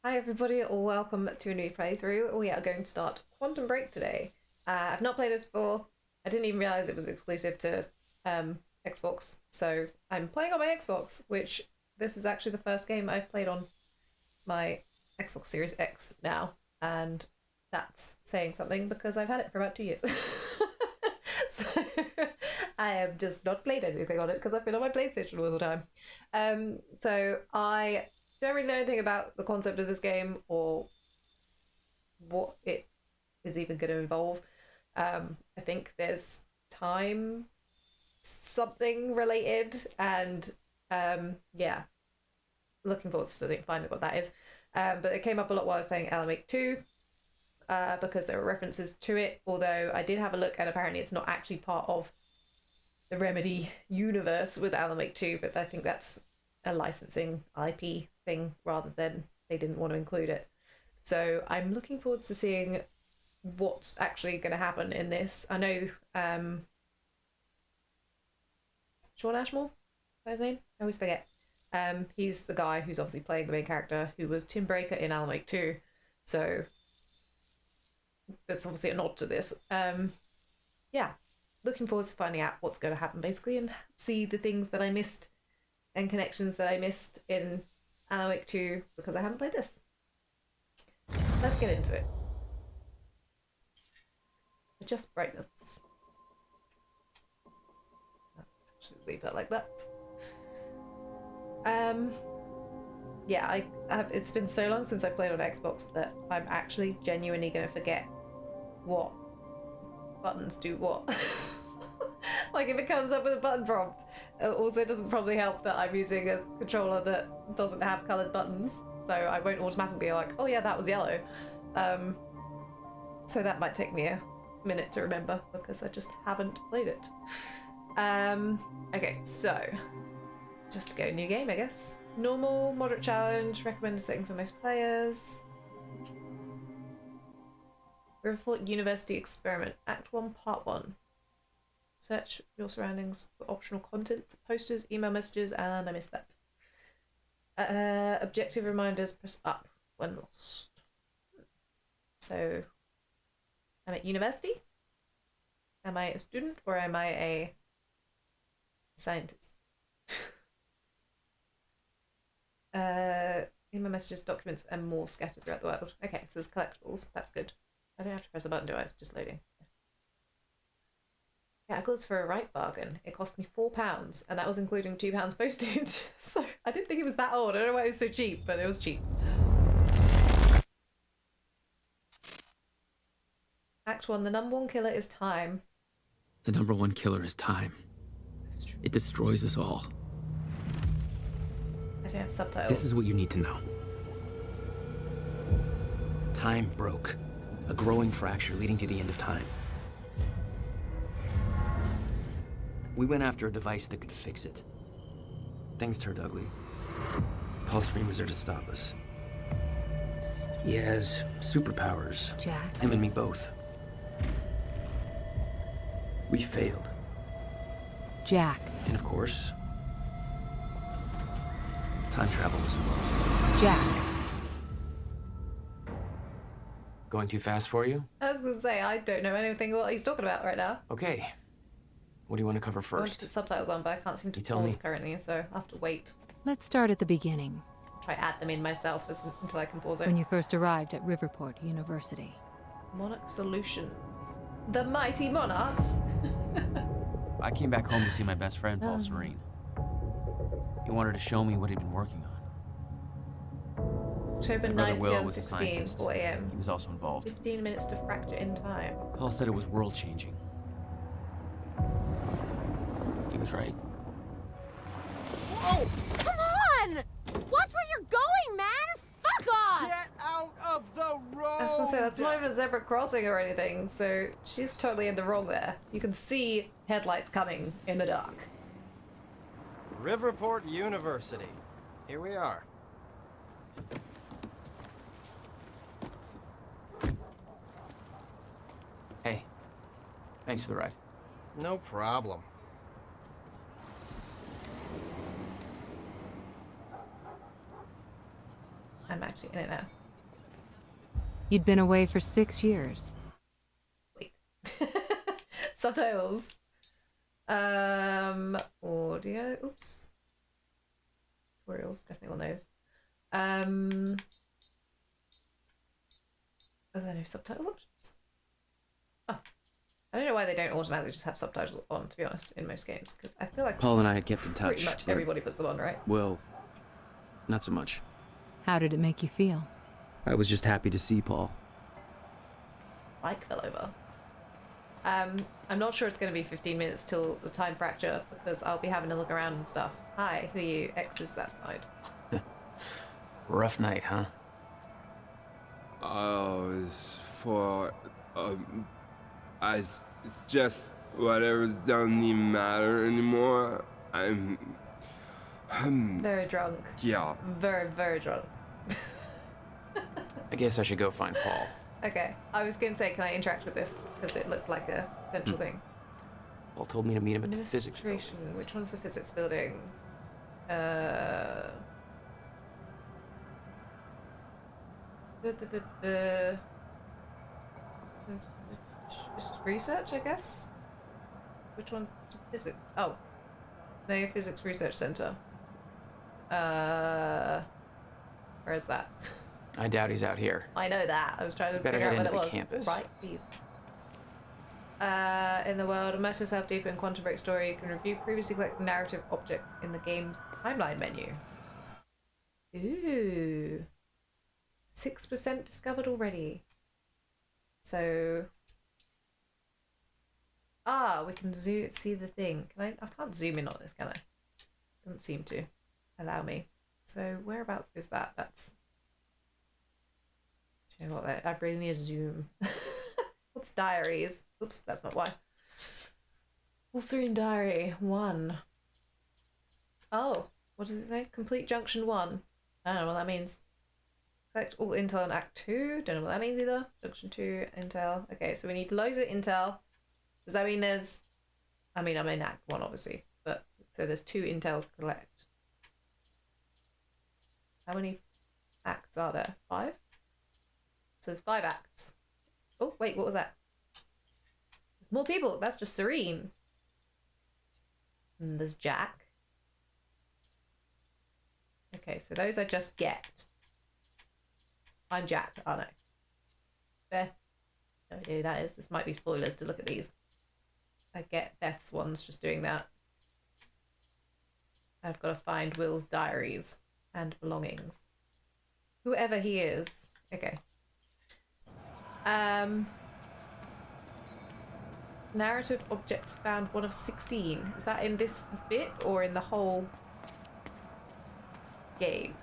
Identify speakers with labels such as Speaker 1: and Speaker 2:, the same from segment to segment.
Speaker 1: Hi everybody, welcome to a new playthrough. We are going to start Quantum Break today. I've not played this before. I didn't even realise it was exclusive to Xbox, so I'm playing on my Xbox, which this is actually the first game I've played on my Xbox Series X now, and that's saying something because I've had it for about 2 years. So I have just not played anything on it because I've been on my PlayStation all the time. So I don't really know anything about the concept of this game or what it is even going to involve. I think there's time something related, and yeah, looking forward to finding what that is. But it came up a lot while I was playing Alan Wake 2 because there were references to it, although I did have a look and apparently it's not actually part of the Remedy universe with Alan Wake 2, but I think that's a licensing IP thing rather than they didn't want to include it. So I'm looking forward to seeing what's actually going to happen in this. I know Sean Ashmore, is that his name? I always forget. He's the guy who's obviously playing the main character who was Tim Breaker in Alan Wake 2. So that's obviously a nod to this. Yeah, looking forward to finding out what's going to happen basically and see the things that I missed and connections that I missed in Alan Wake 2 because I haven't played this. Let's get into it. Adjust brightness. Should leave that like that. Yeah, it's been so long since I played on Xbox that I'm actually genuinely going to forget what buttons do what. Like if it comes up with a button prompt. Also, it doesn't probably help that I'm using a controller that doesn't have coloured buttons, so I won't automatically be like, oh yeah, that was yellow. So that might take me a minute to remember because I just haven't played it. Okay, so just to go new game, I guess. Normal, moderate challenge, recommended setting for most players. Riverport University experiment, Act 1, Part 1. Search your surroundings for optional content, posters, email messages, and I missed that. Objective reminders, press up when lost. So, I'm at university? Am I a student or am I a scientist? Email messages, documents, and more scattered throughout the world. Okay, so there's collectibles. That's good. I don't have to press a button, do I? It's just loading. Yeah, I got this for a right bargain. It cost me £4, and that was including £2 postage. So I didn't think it was that old. I don't know why it was so cheap, but it was cheap. Act 1, the number one killer is time.
Speaker 2: The number one killer is time.
Speaker 1: This is true.
Speaker 2: It destroys us all.
Speaker 1: I don't have subtitles.
Speaker 2: This is what you need to know. Time broke. A growing fracture leading to the end of time. We went after a device that could fix it. Things turned ugly. Pulse Stream was there to stop us. He has superpowers.
Speaker 3: Jack?
Speaker 2: Him and me both. We failed.
Speaker 3: Jack.
Speaker 2: And of course, time travel was involved.
Speaker 3: Jack.
Speaker 2: Going too fast for you?
Speaker 1: I was going to say, I don't know anything what he's talking about right now.
Speaker 2: Okay. What do you want to cover
Speaker 1: I want to
Speaker 2: first?
Speaker 1: put subtitles on, but I can't seem to
Speaker 2: You tell
Speaker 1: pause
Speaker 2: me.
Speaker 1: currently, so I'll have to wait.
Speaker 3: Let's start at the beginning.
Speaker 1: Try add them in myself until I can pause it.
Speaker 3: When you first arrived at Riverport University.
Speaker 1: Monarch Solutions. The mighty Monarch?
Speaker 4: I came back home to see my best friend, Paul Serene. He wanted to show me what he'd been working on.
Speaker 1: October
Speaker 4: My brother
Speaker 1: 9th,
Speaker 4: Will was a
Speaker 1: 16,
Speaker 4: scientist.
Speaker 1: 4 a.m.
Speaker 4: He was also involved.
Speaker 1: 15 minutes to fracture in time.
Speaker 4: Paul said it was world-changing. He was right.
Speaker 5: Whoa! Come on! Watch where you're going, man! Fuck off!
Speaker 6: Get out of the road!
Speaker 1: I was gonna say, that's not even a zebra crossing or anything, so she's totally in the wrong there. You can see headlights coming in the dark.
Speaker 6: Riverport University. Here we are.
Speaker 4: Hey, thanks for the ride.
Speaker 6: No problem.
Speaker 1: I I'm actually in it now.
Speaker 3: You'd been away for 6 years.
Speaker 1: Wait. Subtitles. Audio. Oops. Tutorials. Definitely on those. Are there no subtitle options? Oh. I don't know why they don't automatically just have subtitles on, to be honest, in most games, because I feel like
Speaker 2: Paul and I had kept in touch.
Speaker 1: pretty much
Speaker 2: but-
Speaker 1: everybody puts them on, right?
Speaker 2: Well, not so much.
Speaker 3: How did it make you feel?
Speaker 2: I was just happy to see Paul.
Speaker 1: Like fell over. I'm not sure it's going to be 15 minutes till the time fracture, because I'll be having a look around and stuff. Hi, who are you? X is that side.
Speaker 2: Rough night, huh?
Speaker 7: It's for, it's just whatever's doesn't even matter anymore. I'm
Speaker 1: Very drunk.
Speaker 7: yeah.
Speaker 1: Very, very drunk.
Speaker 2: I guess I should go find Paul.
Speaker 1: Okay, I was going to say, can I interact with this? Because it looked like a potential thing.
Speaker 2: Paul told me to meet him at the physics building.
Speaker 1: Administration. Which one's the physics building? Just research, I guess. Which one's physics? Oh, Mayor Physics Research Center. Where is that?
Speaker 2: I doubt he's out here.
Speaker 1: I know that. I was trying to
Speaker 2: Better
Speaker 1: figure out
Speaker 2: head
Speaker 1: where that
Speaker 2: into
Speaker 1: was.
Speaker 2: the campus.
Speaker 1: Right, please. In the world, immerse yourself deeper in Quantum Break story. You can review previously collected narrative objects in the game's timeline menu. Ooh. 6% discovered already. So... we can see the thing. Can I can't zoom in on this, can I? Doesn't seem to allow me. So whereabouts is that? That's... Do you know what? I really need to zoom. What's diaries? Oops, that's not why. Serene Diary 1. Oh, what does it say? Complete Junction 1. I don't know what that means. Collect all intel in Act 2. Don't know what that means either. Junction 2, intel. Okay, so we need loads of intel. Does that mean there's... I mean, I'm in Act 1, obviously. But, so there's 2 intel to collect. How many acts are there? 5? So there's 5 acts. Oh, wait, what was that? There's more people. That's just Serene. And there's Jack. Okay, so those I just get. I'm Jack, aren't I? Beth. No idea who that is. This might be spoilers to look at these. I get Beth's ones just doing that. I've got to find Will's diaries and belongings. Whoever he is. Okay. Narrative objects found 1 of 16. Is that in this bit or in the whole game?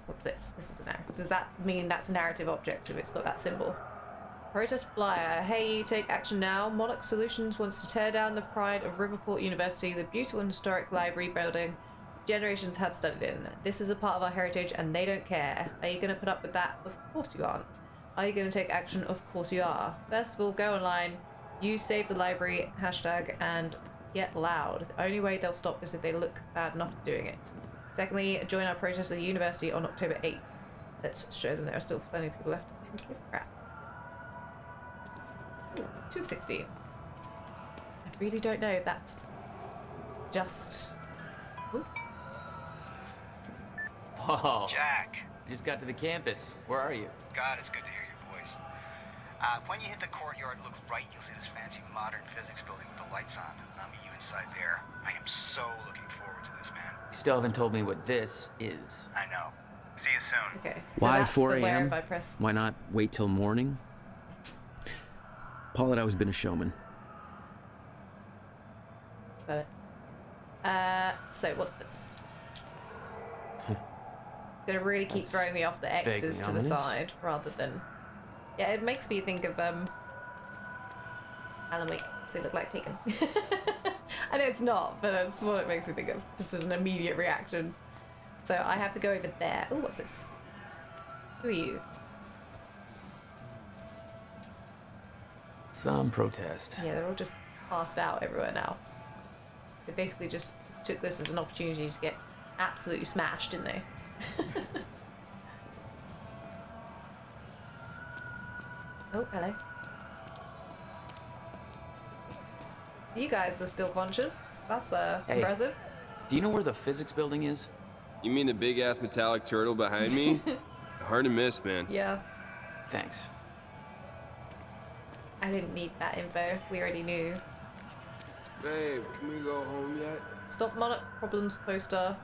Speaker 1: What's this? This is a narrative. Does that mean that's a narrative object if it's got that symbol? Protest flyer. Hey, take action now. Monarch Solutions wants to tear down the pride of Riverport University, the beautiful and historic library building generations have studied in. This is a part of our heritage and they don't care. Are you going to put up with that? Of course you aren't. Are you going to take action? Of course you are. First of all, go online, use Save the Library hashtag and get loud. The only way they'll stop is if they look bad enough doing it. Secondly, join our protest at the university on October 8th. Let's show them there are still plenty of people left. Who gives a crap? Ooh, 2 of 16. I really don't know if that's just... Ooh.
Speaker 2: Whoa.
Speaker 8: Jack.
Speaker 2: I just got to the campus. Where are you?
Speaker 8: God, it's good to hear your voice. When you hit the courtyard, look right, you'll see this fancy modern physics building with the lights on. I'll meet you inside there. I am so looking forward to this, man.
Speaker 2: You still haven't told me what this is.
Speaker 8: I know. See you soon.
Speaker 1: Okay. So
Speaker 2: Why
Speaker 1: that's
Speaker 2: 4
Speaker 1: the where
Speaker 2: a.m.?
Speaker 1: if I press...
Speaker 2: Why not wait till morning? Paul had always been a showman.
Speaker 1: Got it. So what's this? It's gonna really keep
Speaker 2: That's
Speaker 1: throwing me off the X's
Speaker 2: vaguely
Speaker 1: to the
Speaker 2: ominous.
Speaker 1: side rather than... Yeah, it makes me think of Alan Wake. So they look like Taken. I know it's not, but it's what it makes me think of. Just as an immediate reaction. So I have to go over there. Oh, what's this? Who are you?
Speaker 2: Some protest.
Speaker 1: Yeah, they're all just passed out everywhere now. They basically just took this as an opportunity to get absolutely smashed, didn't they? Oh, hello. You guys are still conscious. That's
Speaker 2: Hey.
Speaker 1: impressive.
Speaker 2: Do you know where the physics building is?
Speaker 7: You mean the big ass metallic turtle behind me? Hard to miss, man.
Speaker 1: Yeah.
Speaker 2: Thanks.
Speaker 1: I didn't need that info. We already knew.
Speaker 7: Babe, can we go home yet?
Speaker 1: Stop Monarch Problems poster.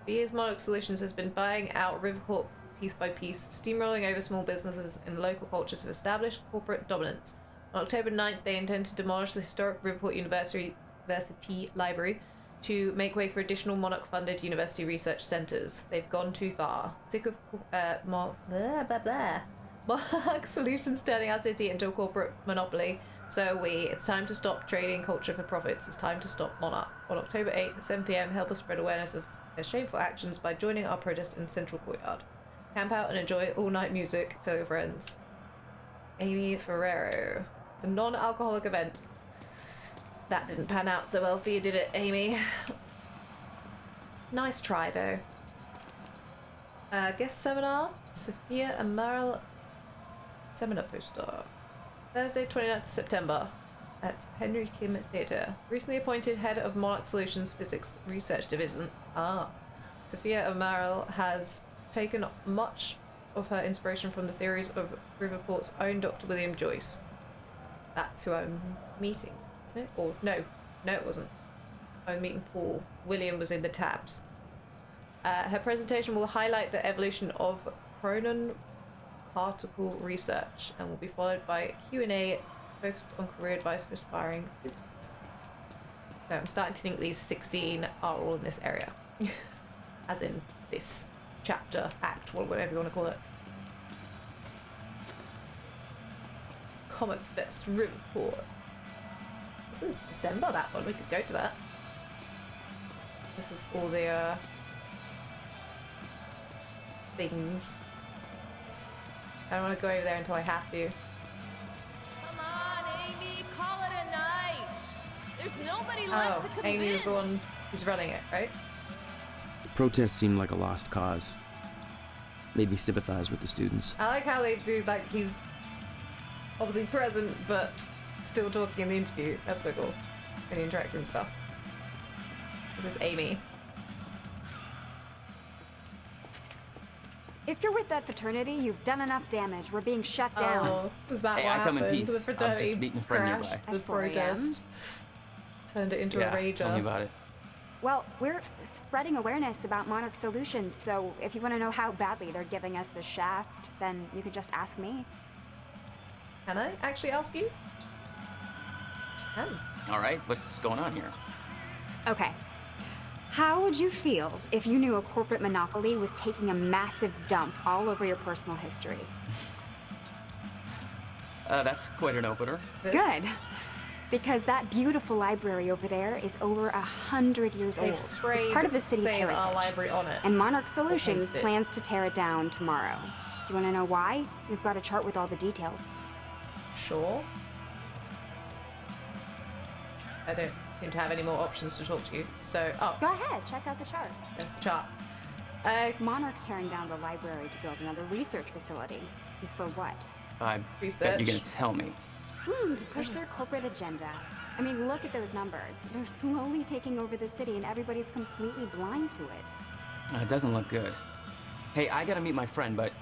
Speaker 1: For years, Monarch Solutions has been buying out Riverport piece by piece, steamrolling over small businesses and local culture to establish corporate dominance. On October 9th, they intend to demolish the historic Riverport University Library to make way for additional Monarch-funded university research centres. They've gone too far. Sick of Monarch Solutions turning our city into a corporate monopoly. So are we. It's time to stop trading culture for profits. It's time to stop Monarch. On October 8th at 7 p.m, help us spread awareness of their shameful actions by joining our protest in Central Courtyard. Camp out and enjoy all-night music. Tell your friends. Amy Ferrero. It's a non-alcoholic event. That didn't pan out so well for you, did it, Amy? Nice try, though. Guest seminar. Sophia Amaral seminar poster. Thursday, 29th September at Henry Kim Theatre. Recently appointed head of Monarch Solutions Physics Research Division. Sophia Amaral has taken much of her inspiration from the theories of Riverport's own Dr. William Joyce. That's who I'm meeting, isn't it? Or no, it wasn't. I was meeting Paul. William was in the tabs. Her presentation will highlight the evolution of Cronon particle research and will be followed by a Q&A focused on career advice for aspiring physicists. So I'm starting to think these 16 are all in this area. As in this chapter, act, whatever you want to call it. Comic Fest, Riverport. This was December, that one. We could go to that. This is all the things. I don't want to go over there until I have to.
Speaker 9: Come on, Amy, call it a night. There's nobody left to convince.
Speaker 1: Amy was the one who's running it, right?
Speaker 2: The protests seemed like a lost cause. Made me sympathize with the students.
Speaker 1: I like how they do, like, he's obviously present, but still talking in the interview. That's quite cool. And interacting and stuff. This is Amy.
Speaker 10: If you're with that fraternity, you've done enough damage. We're being shut down.
Speaker 1: Oh, is that
Speaker 2: Hey,
Speaker 1: what
Speaker 2: I come in
Speaker 1: happened?
Speaker 2: peace.
Speaker 1: The
Speaker 2: I'm
Speaker 1: fraternity
Speaker 2: just meeting a friend
Speaker 1: crashed
Speaker 2: nearby.
Speaker 1: the
Speaker 10: At 4 a.m.?
Speaker 1: protest. Turned it into a rager.
Speaker 2: Tell me about it.
Speaker 10: Well, we're spreading awareness about Monarch Solutions, so if you want to know how badly they're giving us the shaft, then you could just ask me.
Speaker 1: Can I actually ask you? Can.
Speaker 2: All right, what's going on here?
Speaker 10: Okay. How would you feel if you knew a corporate monopoly was taking a massive dump all over your personal history?
Speaker 2: That's quite an opener.
Speaker 10: Good. Because that beautiful library over there is over 100 years
Speaker 1: They've
Speaker 10: old.
Speaker 1: sprayed
Speaker 10: It's part of the city's
Speaker 1: Save
Speaker 10: heritage.
Speaker 1: Our Library on it.
Speaker 10: And Monarch Solutions
Speaker 1: painted it.
Speaker 10: plans to tear it down tomorrow. Do you want to know why? We've got a chart with all the details.
Speaker 1: Sure. I don't seem to have any more options to talk to you. So,
Speaker 10: Go ahead, check out the chart.
Speaker 1: there's the chart.
Speaker 10: Monarch's tearing down the library to build another research facility. And for what?
Speaker 2: I bet
Speaker 1: Research.
Speaker 2: you're gonna tell me.
Speaker 10: To push their corporate agenda. I mean, look at those numbers. They're slowly taking over the city and everybody's completely blind to it.
Speaker 2: It doesn't look good. Hey, I gotta meet my friend, but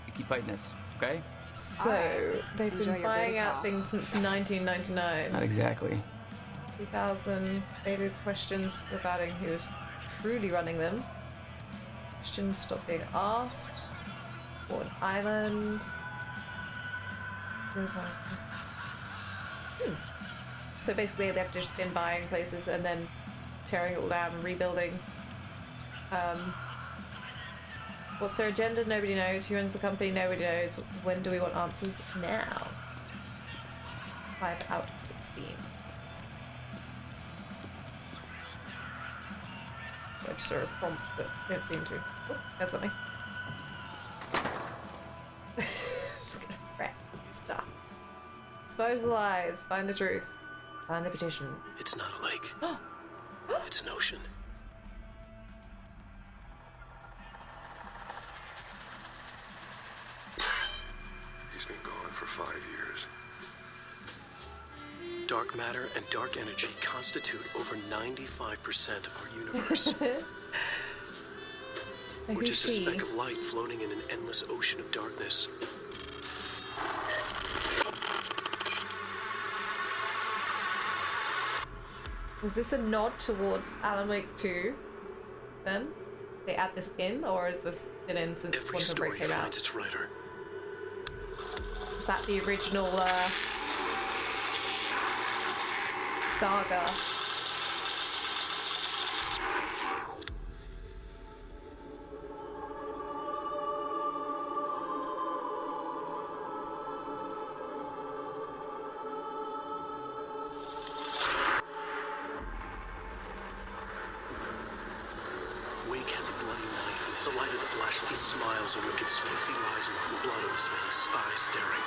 Speaker 2: you keep fighting this, okay?
Speaker 1: So,
Speaker 10: Alright.
Speaker 1: they've
Speaker 10: Enjoy
Speaker 1: been
Speaker 10: your
Speaker 1: buying
Speaker 10: booty
Speaker 1: out
Speaker 10: call.
Speaker 1: things since 1999.
Speaker 2: Not exactly.
Speaker 1: 2000 dated questions regarding who is truly running them. Questions stop being asked. What island? So basically they've just been buying places and then tearing it all down and rebuilding. What's their agenda? Nobody knows. Who runs the company? Nobody knows. When do we want answers? Now. 5 out of 16. I just saw a prompt, but don't seem to. Oh, there's something. Just gonna wreck stuff. Expose the lies, find the truth, sign the petition.
Speaker 11: It's not a lake. It's an ocean. 5 years. Dark matter and dark energy constitute over 95% of our universe. We're just a speck of light floating in an endless ocean of darkness.
Speaker 1: Was this a nod towards Alan Wake 2, then? They add this in, or is this been in since Quantum Break came out?
Speaker 11: Its writer.
Speaker 1: Was that the original saga?
Speaker 11: He smiles a wicked face. He lies enough with blood on his face, eyes staring.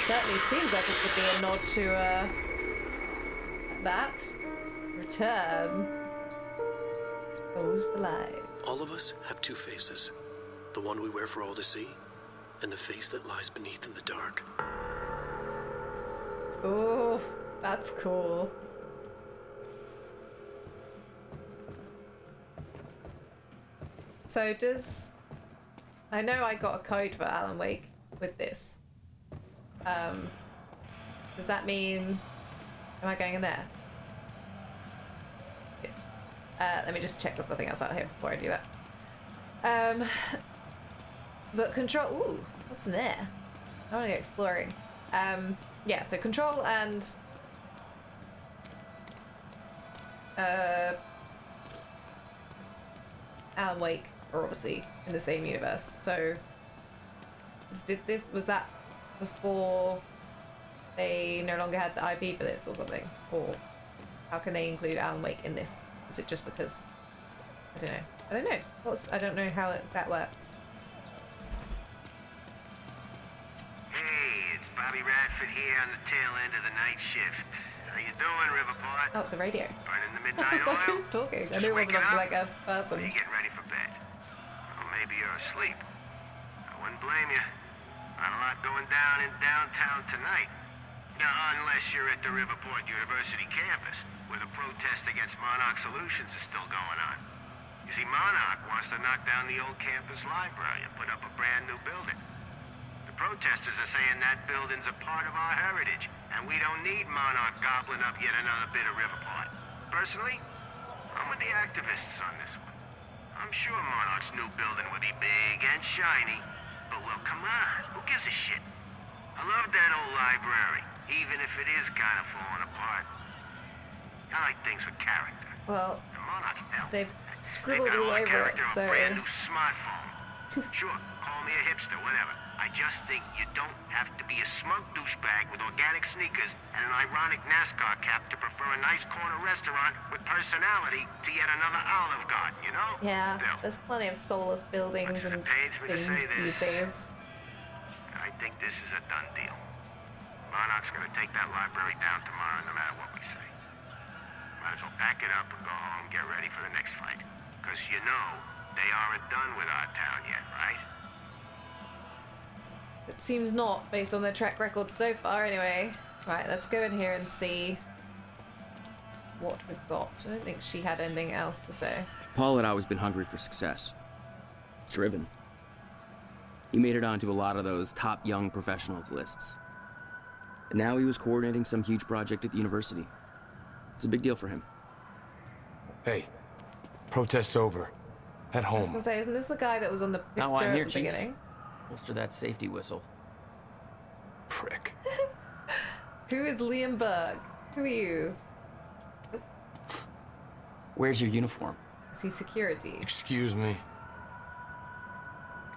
Speaker 1: Certainly seems like it could be a nod to that. Return. Expose the light.
Speaker 11: All of us have two faces. The one we wear for all to see, and the face that lies beneath in the dark.
Speaker 1: Oh, that's cool. So does... I know I got a code for Alan Wake with this. Does that mean... Am I going in there? Yes. Let me just check there's nothing else out here before I do that. But control... Ooh, what's in there? I want to go exploring. Yeah, so control and... Alan Wake are obviously in the same universe. So... Was that before... they no longer had the IP for this or something? Or how can they include Alan Wake in this? Is it just because... I don't know. I don't know. I don't know how that works.
Speaker 12: Hey, it's Bobby Radford here on the tail end of the night shift. How you doing, Riverport?
Speaker 1: Oh, it's a radio.
Speaker 12: Burning the
Speaker 1: I
Speaker 12: midnight
Speaker 1: was like,
Speaker 12: oil?
Speaker 1: who's talking? I
Speaker 12: Just
Speaker 1: knew it wasn't
Speaker 12: waking
Speaker 1: obviously
Speaker 12: up?
Speaker 1: like a person.
Speaker 12: Or you getting ready for bed? Or maybe you're asleep. I wouldn't blame you. Not a lot going down in downtown tonight. Unless you're at the Riverport University campus, where the protest against Monarch Solutions is still going on. You see, Monarch wants to knock down the old campus library and put up a brand new building. The protesters are saying that building's a part of our heritage, and we don't need Monarch gobbling up yet another bit of Riverport. Personally, I'm with the activists on this one. I'm sure Monarch's new building would be big and shiny, but well, come on, who gives a shit? I love that old library, even if it is kind of falling apart. I like things with character.
Speaker 1: Well,
Speaker 12: and Monarch,
Speaker 1: they've scribbled
Speaker 12: got
Speaker 1: all
Speaker 12: the
Speaker 1: over
Speaker 12: character
Speaker 1: it,
Speaker 12: of
Speaker 1: so...
Speaker 12: a brand new smartphone. Sure, call me a hipster, whatever. I just think you don't have to be a smug douchebag with organic sneakers and an ironic NASCAR cap to prefer a nice corner restaurant with personality to yet another Olive Garden, you know?
Speaker 1: Yeah,
Speaker 12: Still,
Speaker 1: there's plenty of soulless buildings and things these days.
Speaker 12: I think this is a done deal. Monarch's gonna take that library down tomorrow no matter what we say. Might as well pack it up and go home and get ready for the next fight. Because you know, they aren't done with our town yet, right?
Speaker 1: It seems not, based on their track record so far anyway. Right, let's go in here and see what we've got. I don't think she had anything else to say.
Speaker 2: Paul had always been hungry for success. Driven. He made it onto a lot of those top young professionals lists. And now he was coordinating some huge project at the university. It's a big deal for him.
Speaker 13: Hey, protest's over. At
Speaker 1: I was
Speaker 13: home.
Speaker 1: gonna say, isn't this the guy that was on the picture
Speaker 4: Now I'm here,
Speaker 1: at the
Speaker 4: Chief.
Speaker 1: beginning?
Speaker 4: Holster that safety whistle.
Speaker 13: Prick.
Speaker 1: Who is Liam Berg? Who are you?
Speaker 4: Where's your uniform?
Speaker 1: Is he security?
Speaker 13: Excuse me.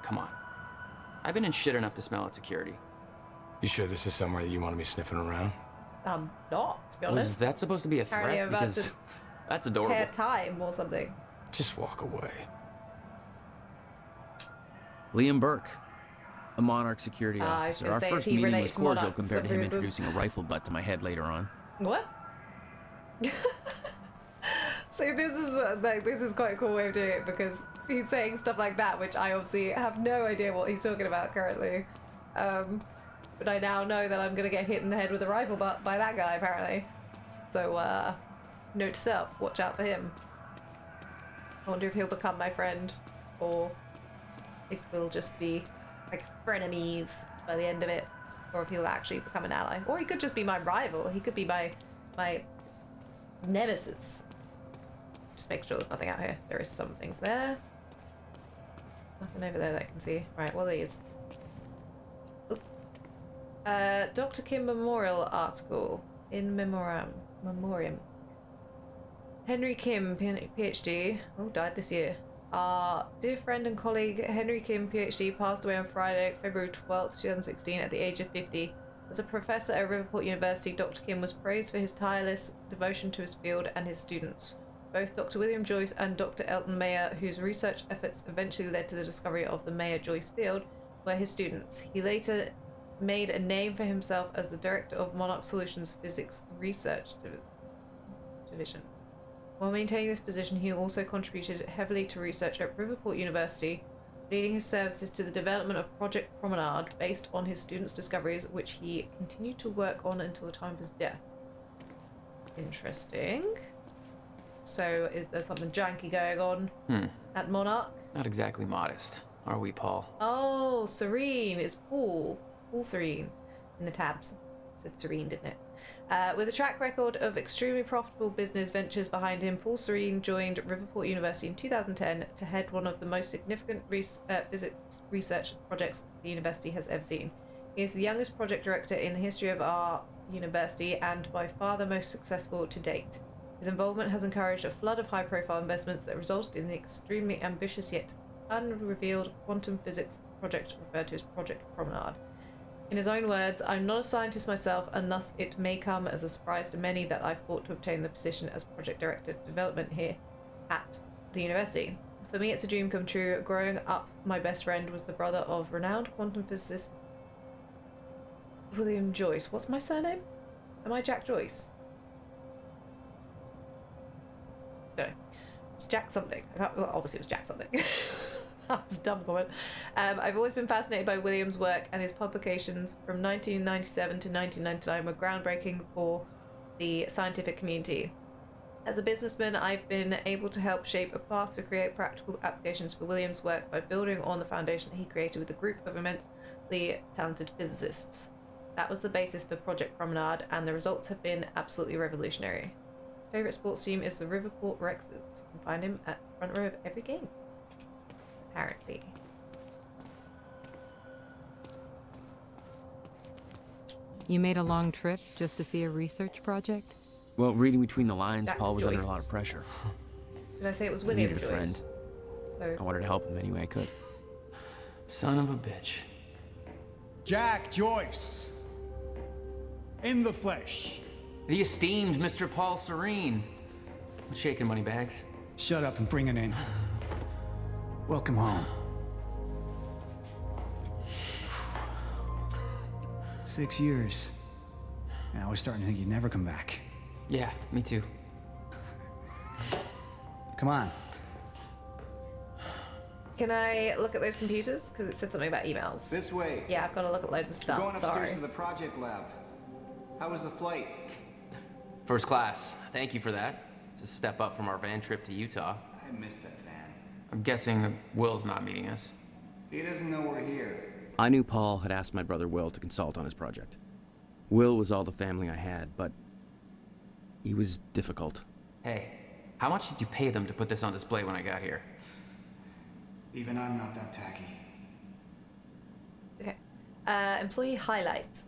Speaker 4: Come on. I've been in shit enough to smell at security.
Speaker 13: You sure this is somewhere that you want to be sniffing around?
Speaker 1: Not, to be honest.
Speaker 4: Was that supposed to be a
Speaker 1: Apparently
Speaker 4: threat?
Speaker 1: I'm about
Speaker 4: Because
Speaker 1: to
Speaker 4: that's adorable.
Speaker 1: tear time or something.
Speaker 13: Just walk away.
Speaker 4: Liam Burke, a Monarch security
Speaker 1: I was
Speaker 4: officer.
Speaker 1: gonna
Speaker 4: Our
Speaker 1: say, is
Speaker 4: first
Speaker 1: he
Speaker 4: meeting was
Speaker 1: related to
Speaker 4: cordial
Speaker 1: Monarchs
Speaker 4: compared to
Speaker 1: for
Speaker 4: him
Speaker 1: reason?
Speaker 4: introducing a rifle butt to my head later on.
Speaker 1: What? So this is quite a cool way of doing it, because he's saying stuff like that, which I obviously have no idea what he's talking about currently. But I now know that I'm gonna get hit in the head with a rifle butt by that guy, apparently. So, note to self, watch out for him. I wonder if he'll become my friend, or if we'll just be like frenemies by the end of it, or if he'll actually become an ally. Or he could just be my rival. He could be my nemesis. Just make sure there's nothing out here. There is some things there. Nothing over there that I can see. Right, what are these? Oop. Dr. Kim Memorial article. In memoriam. Henry Kim, PhD. Oh, died this year. Our dear friend and colleague Henry Kim, PhD, passed away on Friday, February 12th, 2016, at the age of 50. As a professor at Riverport University, Dr. Kim was praised for his tireless devotion to his field and his students. Both Dr. William Joyce and Dr. Elton Mayer, whose research efforts eventually led to the discovery of the Mayer-Joyce field, were his students. He later made a name for himself as the director of Monarch Solutions Physics Research Division. While maintaining this position, he also contributed heavily to research at Riverport University, leading his services to the development of Project Promenade based on his students' discoveries, which he continued to work on until the time of his death. Interesting. So, is there something janky going on at Monarch?
Speaker 2: Not exactly modest, are we, Paul?
Speaker 1: Oh, Serene. It's Paul. Paul Serene. In the tabs. It said Serene, didn't it? With a track record of extremely profitable business ventures behind him, Paul Serene joined Riverport University in 2010 to head one of the most significant physics research projects the university has ever seen. He is the youngest project director in the history of our university and by far the most successful to date. His involvement has encouraged a flood of high-profile investments that resulted in the extremely ambitious yet unrevealed quantum physics project referred to as Project Promenade. In his own words, "I'm not a scientist myself, and thus it may come as a surprise to many that I fought to obtain the position as project director of development here at the university. For me, it's a dream come true. Growing up, my best friend was the brother of renowned quantum physicist William Joyce." What's my surname? Am I Jack Joyce? No. It's Jack something. Well, obviously it was Jack something. That's a dumb comment. I've always been fascinated by William's work, and his publications from 1997 to 1999 were groundbreaking for the scientific community. As a businessman, I've been able to help shape a path to create practical applications for William's work by building on the foundation he created with a group of immensely talented physicists. That was the basis for Project Promenade, and the results have been absolutely revolutionary. His favourite sports team is the Riverport Rexes. You can find him at the front row of every game. Apparently.
Speaker 3: You made a long trip just to see a research project?
Speaker 4: Well, reading between the lines,
Speaker 1: Jack
Speaker 4: Paul was under a
Speaker 1: Joyce.
Speaker 4: lot of pressure.
Speaker 1: Did I say it was
Speaker 4: I
Speaker 1: William
Speaker 4: needed a
Speaker 1: Joyce?
Speaker 4: friend.
Speaker 1: So
Speaker 4: I wanted to help him any way I could.
Speaker 2: Son of a bitch.
Speaker 14: Jack Joyce. In the flesh.
Speaker 2: The esteemed Mr. Paul Serene. What's shaking, moneybags?
Speaker 14: Shut up and bring it in. Welcome home. 6 years. And I was starting to think you'd never come back.
Speaker 2: Yeah, me too.
Speaker 14: Come on.
Speaker 1: can I look at those computers? Because it said something about emails.
Speaker 15: This way.
Speaker 1: Yeah, I've got to look at loads of stuff.
Speaker 15: We're going upstairs
Speaker 1: Sorry.
Speaker 15: to the project lab. How was the flight?
Speaker 2: First class. Thank you for that. It's a step up from our van trip to Utah.
Speaker 15: I missed that van.
Speaker 2: I'm guessing that Will's not meeting us.
Speaker 15: He doesn't know we're here.
Speaker 4: I knew Paul had asked my brother Will to consult on his project. Will was all the family I had, but he was difficult.
Speaker 2: Hey, how much did you pay them to put this on display when I got here?
Speaker 15: Even I'm not that tacky.
Speaker 1: Okay. Employee highlight.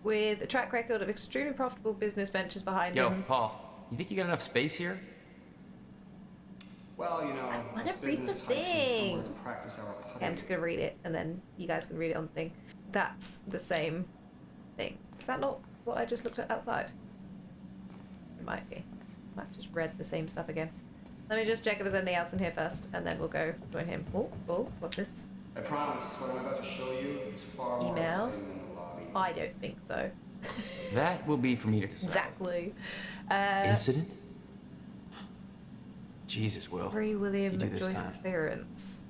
Speaker 1: With a track record of extremely profitable business ventures behind
Speaker 2: Yo,
Speaker 1: him.
Speaker 2: Paul, you think you got enough space here?
Speaker 15: Well, you know,
Speaker 1: I
Speaker 15: us
Speaker 1: wanna read the
Speaker 15: business types need
Speaker 1: thing.
Speaker 15: somewhere to practice our putting.
Speaker 1: Okay, I'm just gonna read it, and then you guys can read it on the thing. That's the same thing. Is that not what I just looked at outside? It might be. I might have just read the same stuff again. Let me just check if there's anything else in here first, and then we'll go join him. Oh, what's this?
Speaker 15: I promise, what I'm about to show you is far more
Speaker 1: Email?
Speaker 15: exciting than the lobby.
Speaker 1: I don't think so.
Speaker 4: That will be for me to decide.
Speaker 1: Exactly.
Speaker 4: Incident? Jesus, Will.
Speaker 1: Free William
Speaker 4: You do this
Speaker 1: Joyce
Speaker 4: time.
Speaker 1: clearance.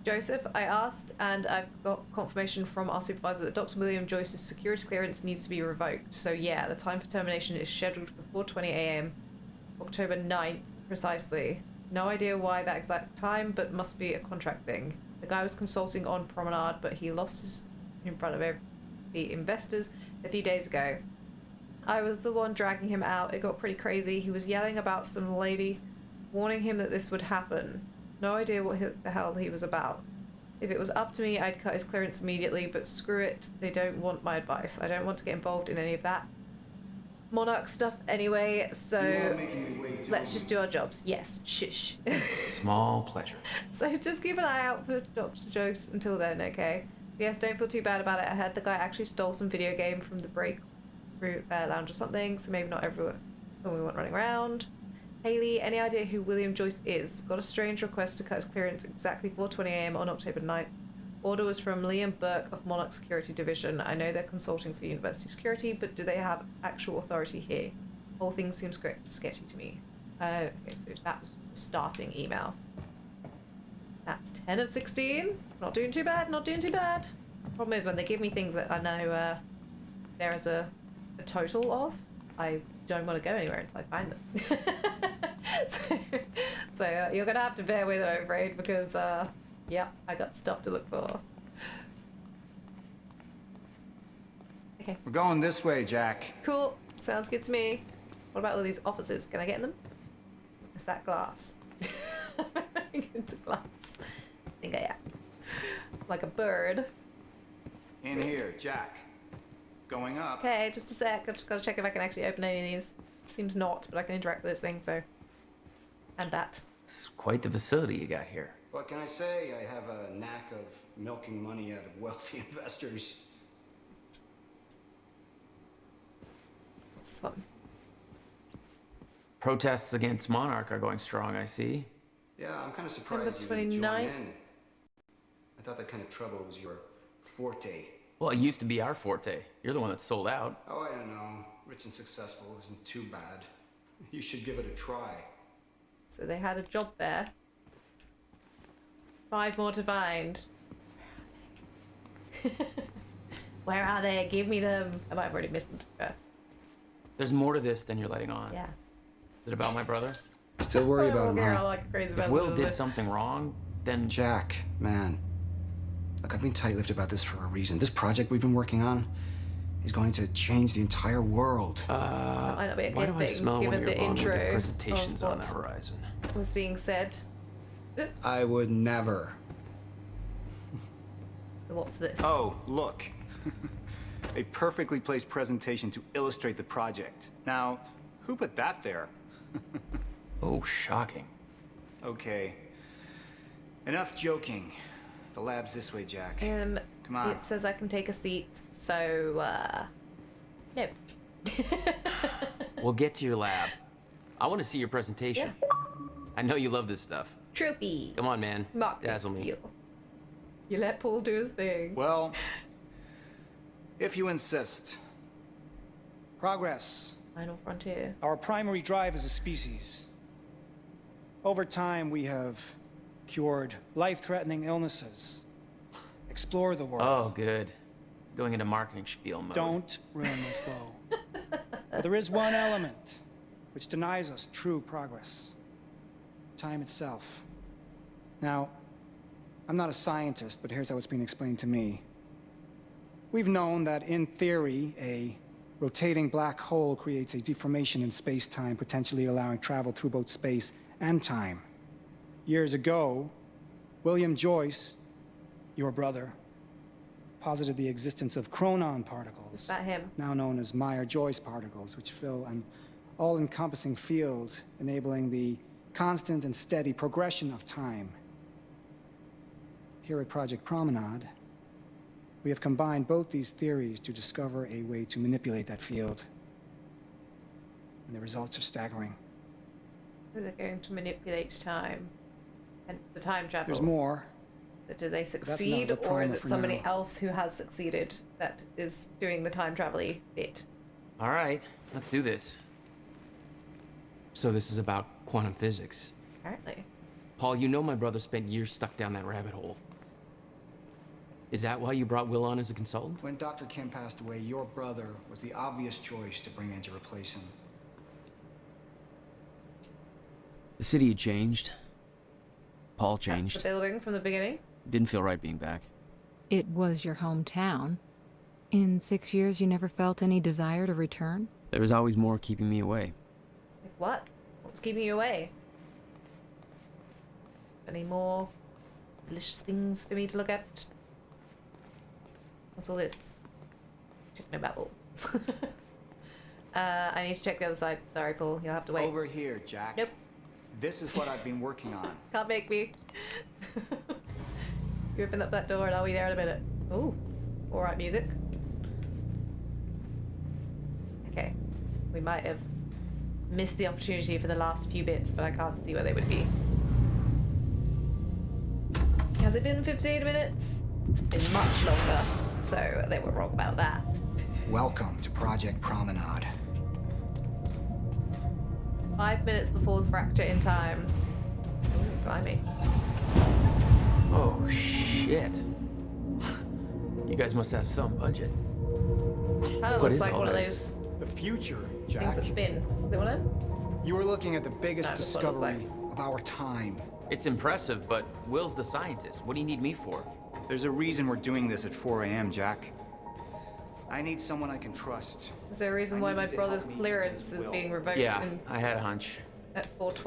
Speaker 1: Joseph, I asked, and I've got confirmation from our supervisor that Dr. William Joyce's security clearance needs to be revoked. So yeah, the time for termination is scheduled for 4:20 a.m. October 9th, precisely. No idea why that exact time, but must be a contract thing. The guy was consulting on Promenade, but he lost his in front of the investors a few days ago. I was the one dragging him out. It got pretty crazy. He was yelling about some lady, warning him that this would happen. No idea what the hell he was about. If it was up to me, I'd cut his clearance immediately, but screw it. They don't want my advice. I don't want to get involved in any of that Monarch stuff anyway, so let's just do our jobs. Yes, shush.
Speaker 4: Small pleasure.
Speaker 1: So just keep an eye out for Dr. Joyce until then, okay? Yes, don't feel too bad about it. I heard the guy actually stole some video game from the break lounge or something, so maybe not everyone we want running around. Haley, any idea who William Joyce is? Got a strange request to cut his clearance exactly 4:20 a.m. on October 9th. Order was from Liam Burke of Monarch Security Division. I know they're consulting for university security, but do they have actual authority here? Whole thing seems sketchy to me. Okay, so that was the starting email. That's 10 of 16. Not doing too bad, not doing too bad. Problem is, when they give me things that I know there is a total of, I don't want to go anywhere until I find them. so you're going to have to bear with it, I'm afraid, because, yeah, I got stuff to look for. Okay.
Speaker 15: We're going this way, Jack.
Speaker 1: Cool. Sounds good to me. What about all these offices? Can I get in them? Is that glass? Into glass. I think I am. Like a bird.
Speaker 15: In here, Jack. Going up.
Speaker 1: Okay, just a sec. I've just got to check if I can actually open any of these. Seems not, but I can interact with this thing, so. And that.
Speaker 4: It's quite the facility you got here.
Speaker 15: What can I say? I have a knack of milking money out of wealthy investors.
Speaker 1: What's this one?
Speaker 4: Protests against Monarch are going strong, I see.
Speaker 15: Yeah, I'm kind of surprised you didn't join in. I thought that kind of trouble was your forte.
Speaker 4: Well, it used to be our forte. You're the one that sold out.
Speaker 15: Oh, I don't know. Rich and successful isn't too bad. You should give it a try.
Speaker 1: So they had a job there. 5 more to find. Where are they? Give me them. I might have already missed them.
Speaker 4: There's more to this than you're letting on.
Speaker 1: Yeah.
Speaker 4: Is it about my brother?
Speaker 15: Still worry about him, huh?
Speaker 1: Like crazy
Speaker 4: If
Speaker 1: about
Speaker 4: Will
Speaker 1: them,
Speaker 4: did
Speaker 1: but-
Speaker 4: something wrong, then...
Speaker 15: Jack, man. Look, I've been tight-lipped about this for a reason. This project we've been working on is going to change the entire world.
Speaker 1: That might not be a
Speaker 4: why
Speaker 1: good
Speaker 4: do I
Speaker 1: thing,
Speaker 4: smell one of
Speaker 1: given
Speaker 4: your
Speaker 1: the
Speaker 4: long-winded
Speaker 1: intro
Speaker 4: presentations
Speaker 1: of
Speaker 4: on the
Speaker 1: what
Speaker 4: horizon?
Speaker 1: was being said.
Speaker 15: I would never.
Speaker 1: So what's this?
Speaker 15: Oh, look. A perfectly placed presentation to illustrate the project. Now, who put that there?
Speaker 4: Oh, shocking.
Speaker 15: Okay. Enough joking. The lab's this way, Jack. Come on.
Speaker 1: It says I can take a seat, so, no.
Speaker 4: We'll get to your lab. I want to see your presentation.
Speaker 1: Yeah.
Speaker 4: I know you love this stuff.
Speaker 1: Trophy.
Speaker 4: Come on, man.
Speaker 1: Mark this
Speaker 4: Dazzle me.
Speaker 1: deal. You let Paul do his thing.
Speaker 15: Well, if you insist.
Speaker 14: Progress.
Speaker 1: Final frontier.
Speaker 14: Our primary drive as a species. Over time, we have cured life-threatening illnesses. Explore the world.
Speaker 4: Oh, good. Going into marketing spiel mode.
Speaker 14: Don't ruin the flow. But there is one element which denies us true progress. Time itself. Now, I'm not a scientist, but here's how it's being explained to me. We've known that, in theory, a rotating black hole creates a deformation in space-time, potentially allowing travel through both space and time. Years ago, William Joyce, your brother, posited the existence of chronon particles,
Speaker 1: Is that him?
Speaker 14: now known as Meyer-Joyce particles, which fill an all-encompassing field, enabling the constant and steady progression of time. Here at Project Promenade, we have combined both these theories to discover a way to manipulate that field. And the results are staggering.
Speaker 1: They're going to manipulate time. Hence the time travel.
Speaker 14: There's more.
Speaker 1: But do they
Speaker 14: That's enough
Speaker 1: succeed,
Speaker 14: of a
Speaker 1: or is
Speaker 14: primer
Speaker 1: it
Speaker 14: for
Speaker 1: somebody
Speaker 14: now.
Speaker 1: else who has succeeded that is doing the time travel-y bit?
Speaker 4: All right, let's do this. So this is about quantum physics.
Speaker 1: Apparently.
Speaker 4: Paul, you know my brother spent years stuck down that rabbit hole. Is that why you brought Will on as a consultant?
Speaker 15: When Dr. Kim passed away, your brother was the obvious choice to bring in to replace him.
Speaker 4: The city had changed. Paul
Speaker 1: The
Speaker 4: changed.
Speaker 1: building from the beginning?
Speaker 4: Didn't feel right being back.
Speaker 3: It was your hometown. In 6 years, you never felt any desire to return?
Speaker 4: There was always more keeping me away.
Speaker 1: Like what? What's keeping you away? Any more delicious things for me to look at? What's all this? Technobabble. I need to check the other side. Sorry, Paul. You'll have to wait.
Speaker 15: Over here, Jack.
Speaker 1: Nope.
Speaker 15: This is what I've been working on.
Speaker 1: Can't make me. You open up that door and I'll be there in a minute. Ooh. Alright, music. Okay. We might have missed the opportunity for the last few bits, but I can't see where they would be. Has it been 15 minutes? It's been much longer, so they were wrong about that.
Speaker 15: Welcome to Project Promenade.
Speaker 1: 5 minutes before the fracture in time. Ooh, blimey.
Speaker 4: Oh, shit. You guys must have some budget.
Speaker 1: Kind of
Speaker 4: What
Speaker 1: looks
Speaker 4: is
Speaker 1: like
Speaker 4: all
Speaker 1: one of
Speaker 4: this?
Speaker 1: those
Speaker 15: The future,
Speaker 1: things
Speaker 15: Jack.
Speaker 1: that spin. Is it one of them?
Speaker 15: You were looking at the biggest
Speaker 1: No, that's what it looks
Speaker 15: discovery of our time.
Speaker 4: It's impressive, but Will's the scientist. What do you need me for?
Speaker 15: There's a reason we're doing this at 4 a.m., Jack. I need someone I can trust.
Speaker 1: Is there a reason why my brother's clearance is being revoked
Speaker 4: Yeah,
Speaker 1: in,
Speaker 4: I had a hunch.
Speaker 1: at 4:20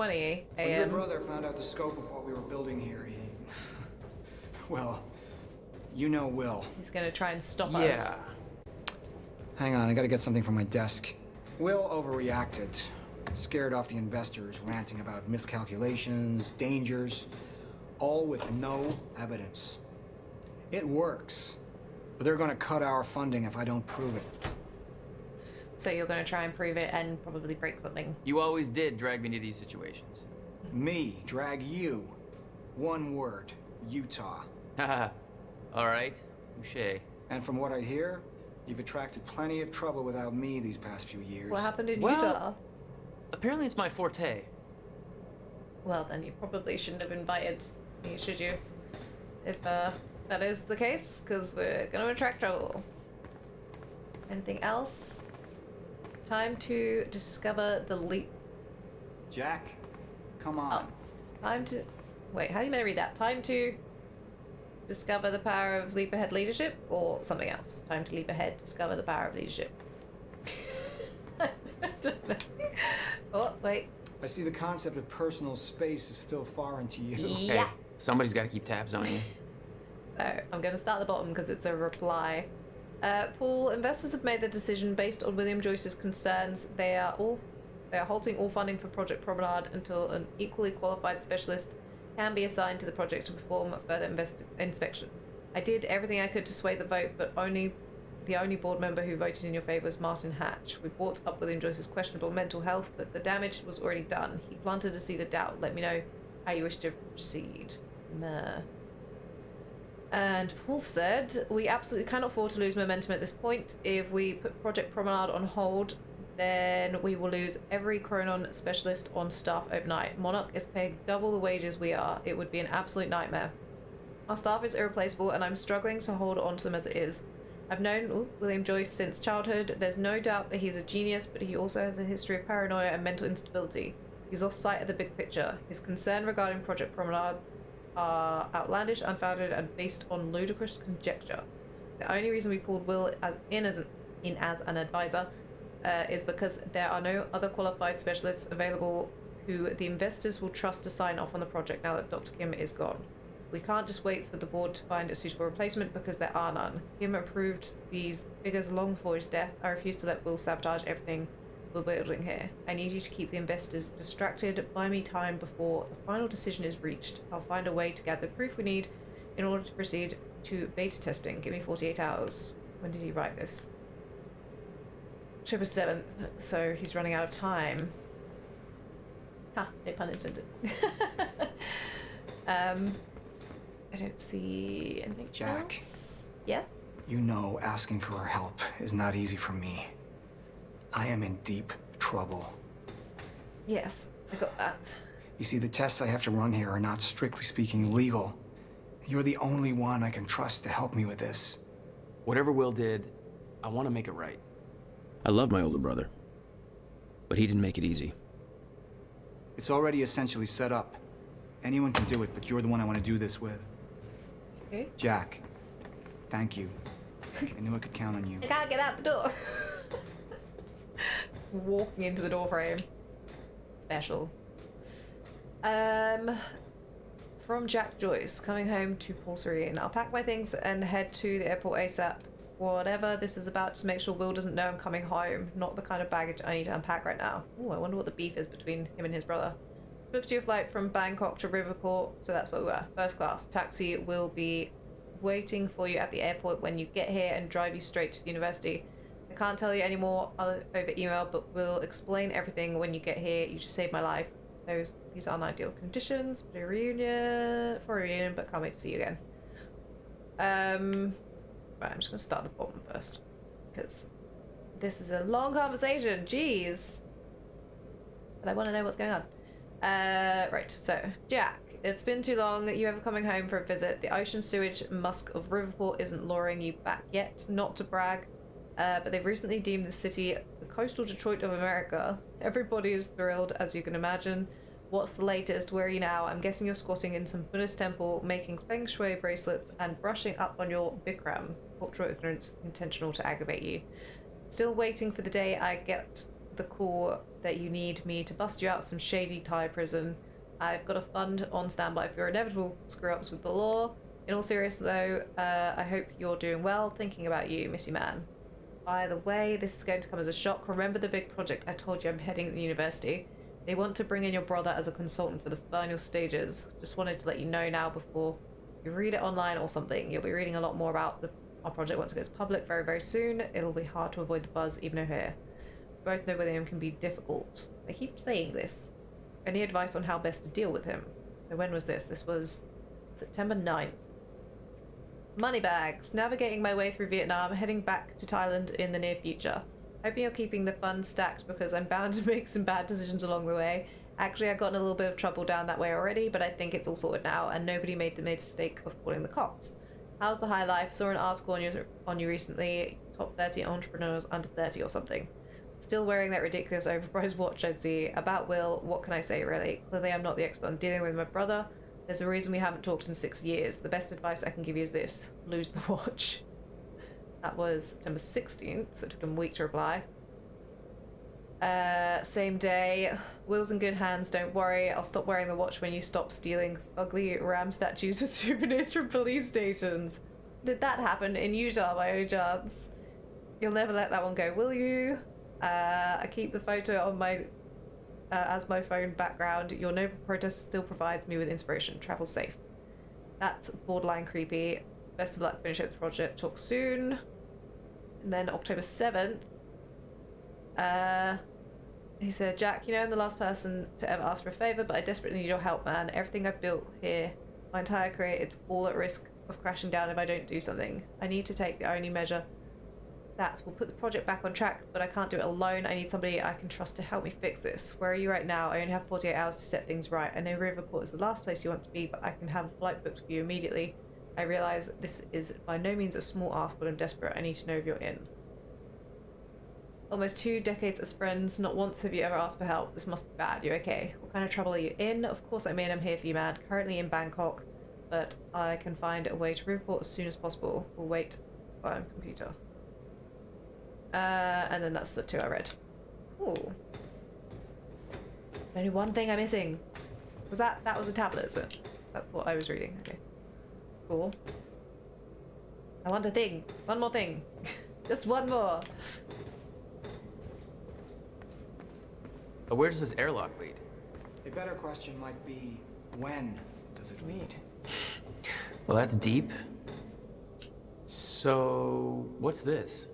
Speaker 15: When your
Speaker 1: a.m.?
Speaker 15: brother found out the scope of what we were building here, he... Well, you know Will.
Speaker 1: He's gonna try and stop us.
Speaker 4: Yeah.
Speaker 15: Hang on, I gotta get something from my desk. Will overreacted. Scared off the investors, ranting about miscalculations, dangers, all with no evidence. It works, but they're gonna cut our funding if I don't prove it.
Speaker 1: So you're gonna try and prove it and probably break something.
Speaker 4: You always did drag me to these situations.
Speaker 15: Me, drag you. One word, Utah.
Speaker 4: Haha. All right. Touché.
Speaker 15: And from what I hear, you've attracted plenty of trouble without me these past few years.
Speaker 1: What happened in
Speaker 4: Well-
Speaker 1: Utah?
Speaker 4: Apparently it's my forte.
Speaker 1: Well, then you probably shouldn't have invited me, should you? If that is the case, because we're gonna attract trouble. Anything else? Time to discover the leap.
Speaker 15: Jack, come on.
Speaker 1: Time to... Wait, how do you meant to read that? Time to discover the power of leap ahead leadership, or something else? Time to leap ahead, discover the power of leadership. I don't know. Oh, wait.
Speaker 15: I see the concept of personal space is still foreign to you.
Speaker 1: Yeah.
Speaker 4: Hey, somebody's got to keep tabs on you.
Speaker 1: So I'm going to start at the bottom because it's a reply. Paul, investors have made their decision based on William Joyce's concerns. They are halting all funding for Project Promenade until an equally qualified specialist can be assigned to the project to perform a further inspection. I did everything I could to sway the vote, but the only board member who voted in your favour was Martin Hatch. We brought up William Joyce's questionable mental health, but the damage was already done. He planted a seed of doubt. Let me know how you wish to proceed. Meh. And Paul said, we absolutely cannot afford to lose momentum at this point. If we put Project Promenade on hold, then we will lose every Chronon specialist on staff overnight. Monarch is paying double the wages we are. It would be an absolute nightmare. Our staff is irreplaceable, and I'm struggling to hold on to them as it is. I've known William Joyce since childhood. There's no doubt that he's a genius, but he also has a history of paranoia and mental instability. He's lost sight of the big picture. His concern regarding Project Promenade are outlandish, unfounded, and based on ludicrous conjecture. The only reason we pulled Will in as an advisor is because there are no other qualified specialists available who the investors will trust to sign off on the project now that Dr. Kim is gone. We can't just wait for the board to find a suitable replacement because there are none. Kim approved these figures long before his death. I refuse to let Will sabotage everything we're building here. I need you to keep the investors distracted. Buy me time before the final decision is reached. I'll find a way to gather the proof we need in order to proceed to beta testing. Give me 48 hours. When did he write this? October 7th, so he's running out of time. Ha, no pun intended. I don't see anything
Speaker 15: Jack.
Speaker 1: else. Yes?
Speaker 15: You know asking for her help is not easy for me. I am in deep trouble.
Speaker 1: Yes, I got that.
Speaker 15: You see, the tests I have to run here are not strictly speaking legal. You're the only one I can trust to help me with this.
Speaker 4: Whatever Will did, I want to make it right. I love my older brother, but he didn't make it easy.
Speaker 15: It's already essentially set up. Anyone can do it, but you're the one I want to do this with.
Speaker 1: Okay.
Speaker 15: Jack, thank you. I knew I could count on you.
Speaker 1: I can't get out the door. Walking into the door frame. Special. From Jack Joyce, coming home to Port Serene. I'll pack my things and head to the airport ASAP. Whatever this is about, just make sure Will doesn't know I'm coming home. Not the kind of baggage I need to unpack right now. Oh, I wonder what the beef is between him and his brother. Booked your flight from Bangkok to Riverport, so that's where we were. First class. Taxi will be waiting for you at the airport when you get here and drive you straight to the university. I can't tell you any more over email, but we'll explain everything when you get here. You just saved my life. These aren't ideal conditions for a reunion, but can't wait to see you again. Right, I'm just gonna start at the bottom first, because this is a long conversation. Jeez, but I want to know what's going on. Right, so Jack, it's been too long. You ever coming home for a visit? The ocean sewage musk of Riverport isn't luring you back yet. Not to brag, but they've recently deemed the city the coastal Detroit of America. Everybody is thrilled, as you can imagine. What's the latest? Where are you now? I'm guessing you're squatting in some Buddhist temple, making feng shui bracelets, and brushing up on your Bikram. Cultural ignorance intentional to aggravate you. Still waiting for the day I get the call that you need me to bust you out some shady Thai prison. I've got a fund on standby for your inevitable screw-ups with the law. In all seriousness though, I hope you're doing well. Thinking about you, miss you man. By the way, this is going to come as a shock. Remember the big project I told you I'm heading to the university? They want to bring in your brother as a consultant for the final stages. Just wanted to let you know now before you read it online or something. You'll be reading a lot more about our project once it goes public very, very soon. It'll be hard to avoid the buzz even over here. Both know William can be difficult. I keep saying this. Any advice on how best to deal with him? So when was this? This was September 9th. Moneybags. Navigating my way through Vietnam, heading back to Thailand in the near future. Hoping you're keeping the funds stacked because I'm bound to make some bad decisions along the way. Actually, I got in a little bit of trouble down that way already, but I think it's all sorted now, and nobody made the mistake of calling the cops. How's the high life? Saw an article on you recently. Top 30 entrepreneurs under 30 or something. Still wearing that ridiculous overpriced watch I see. About Will, what can I say really? Clearly I'm not the expert on dealing with my brother. There's a reason we haven't talked in 6 years. The best advice I can give you is this. Lose the watch. That was September 16th, so it took him a week to reply. Same day. Will's in good hands, don't worry. I'll stop wearing the watch when you stop stealing ugly ram statues with souvenirs from police stations. Did that happen in Utah by any chance? You'll never let that one go, will you? I keep the photo on my as my phone background. Your noble protest still provides me with inspiration. Travel safe. That's borderline creepy. Best of luck, finish up the project. Talk soon. And then October 7th, he said, Jack, you know I'm the last person to ever ask for a favor, but I desperately need your help, man. Everything I've built here, my entire career, it's all at risk of crashing down if I don't do something. I need to take the only measure that will put the project back on track, but I can't do it alone. I need somebody I can trust to help me fix this. Where are you right now? I only have 48 hours to set things right. I know Riverport is the last place you want to be, but I can have a flight booked for you immediately. I realize this is by no means a small ask, but I'm desperate. I need to know if you're in. Almost 2 decades as friends. Not once have you ever asked for help. This must be bad. You okay? What kind of trouble are you in? Of course I'm in. I'm here for you, man. Currently in Bangkok, but I can find a way to Riverport as soon as possible. We'll wait on computer. And then that's the 2 I read. Cool. Only one thing I'm missing. Was that was a tablet, is it? That's what I was reading. Okay. Cool. I want a thing. One more thing. Just one more.
Speaker 4: Where does this airlock lead?
Speaker 15: A better question might be, when does it lead?
Speaker 4: Well, that's deep. So, what's this?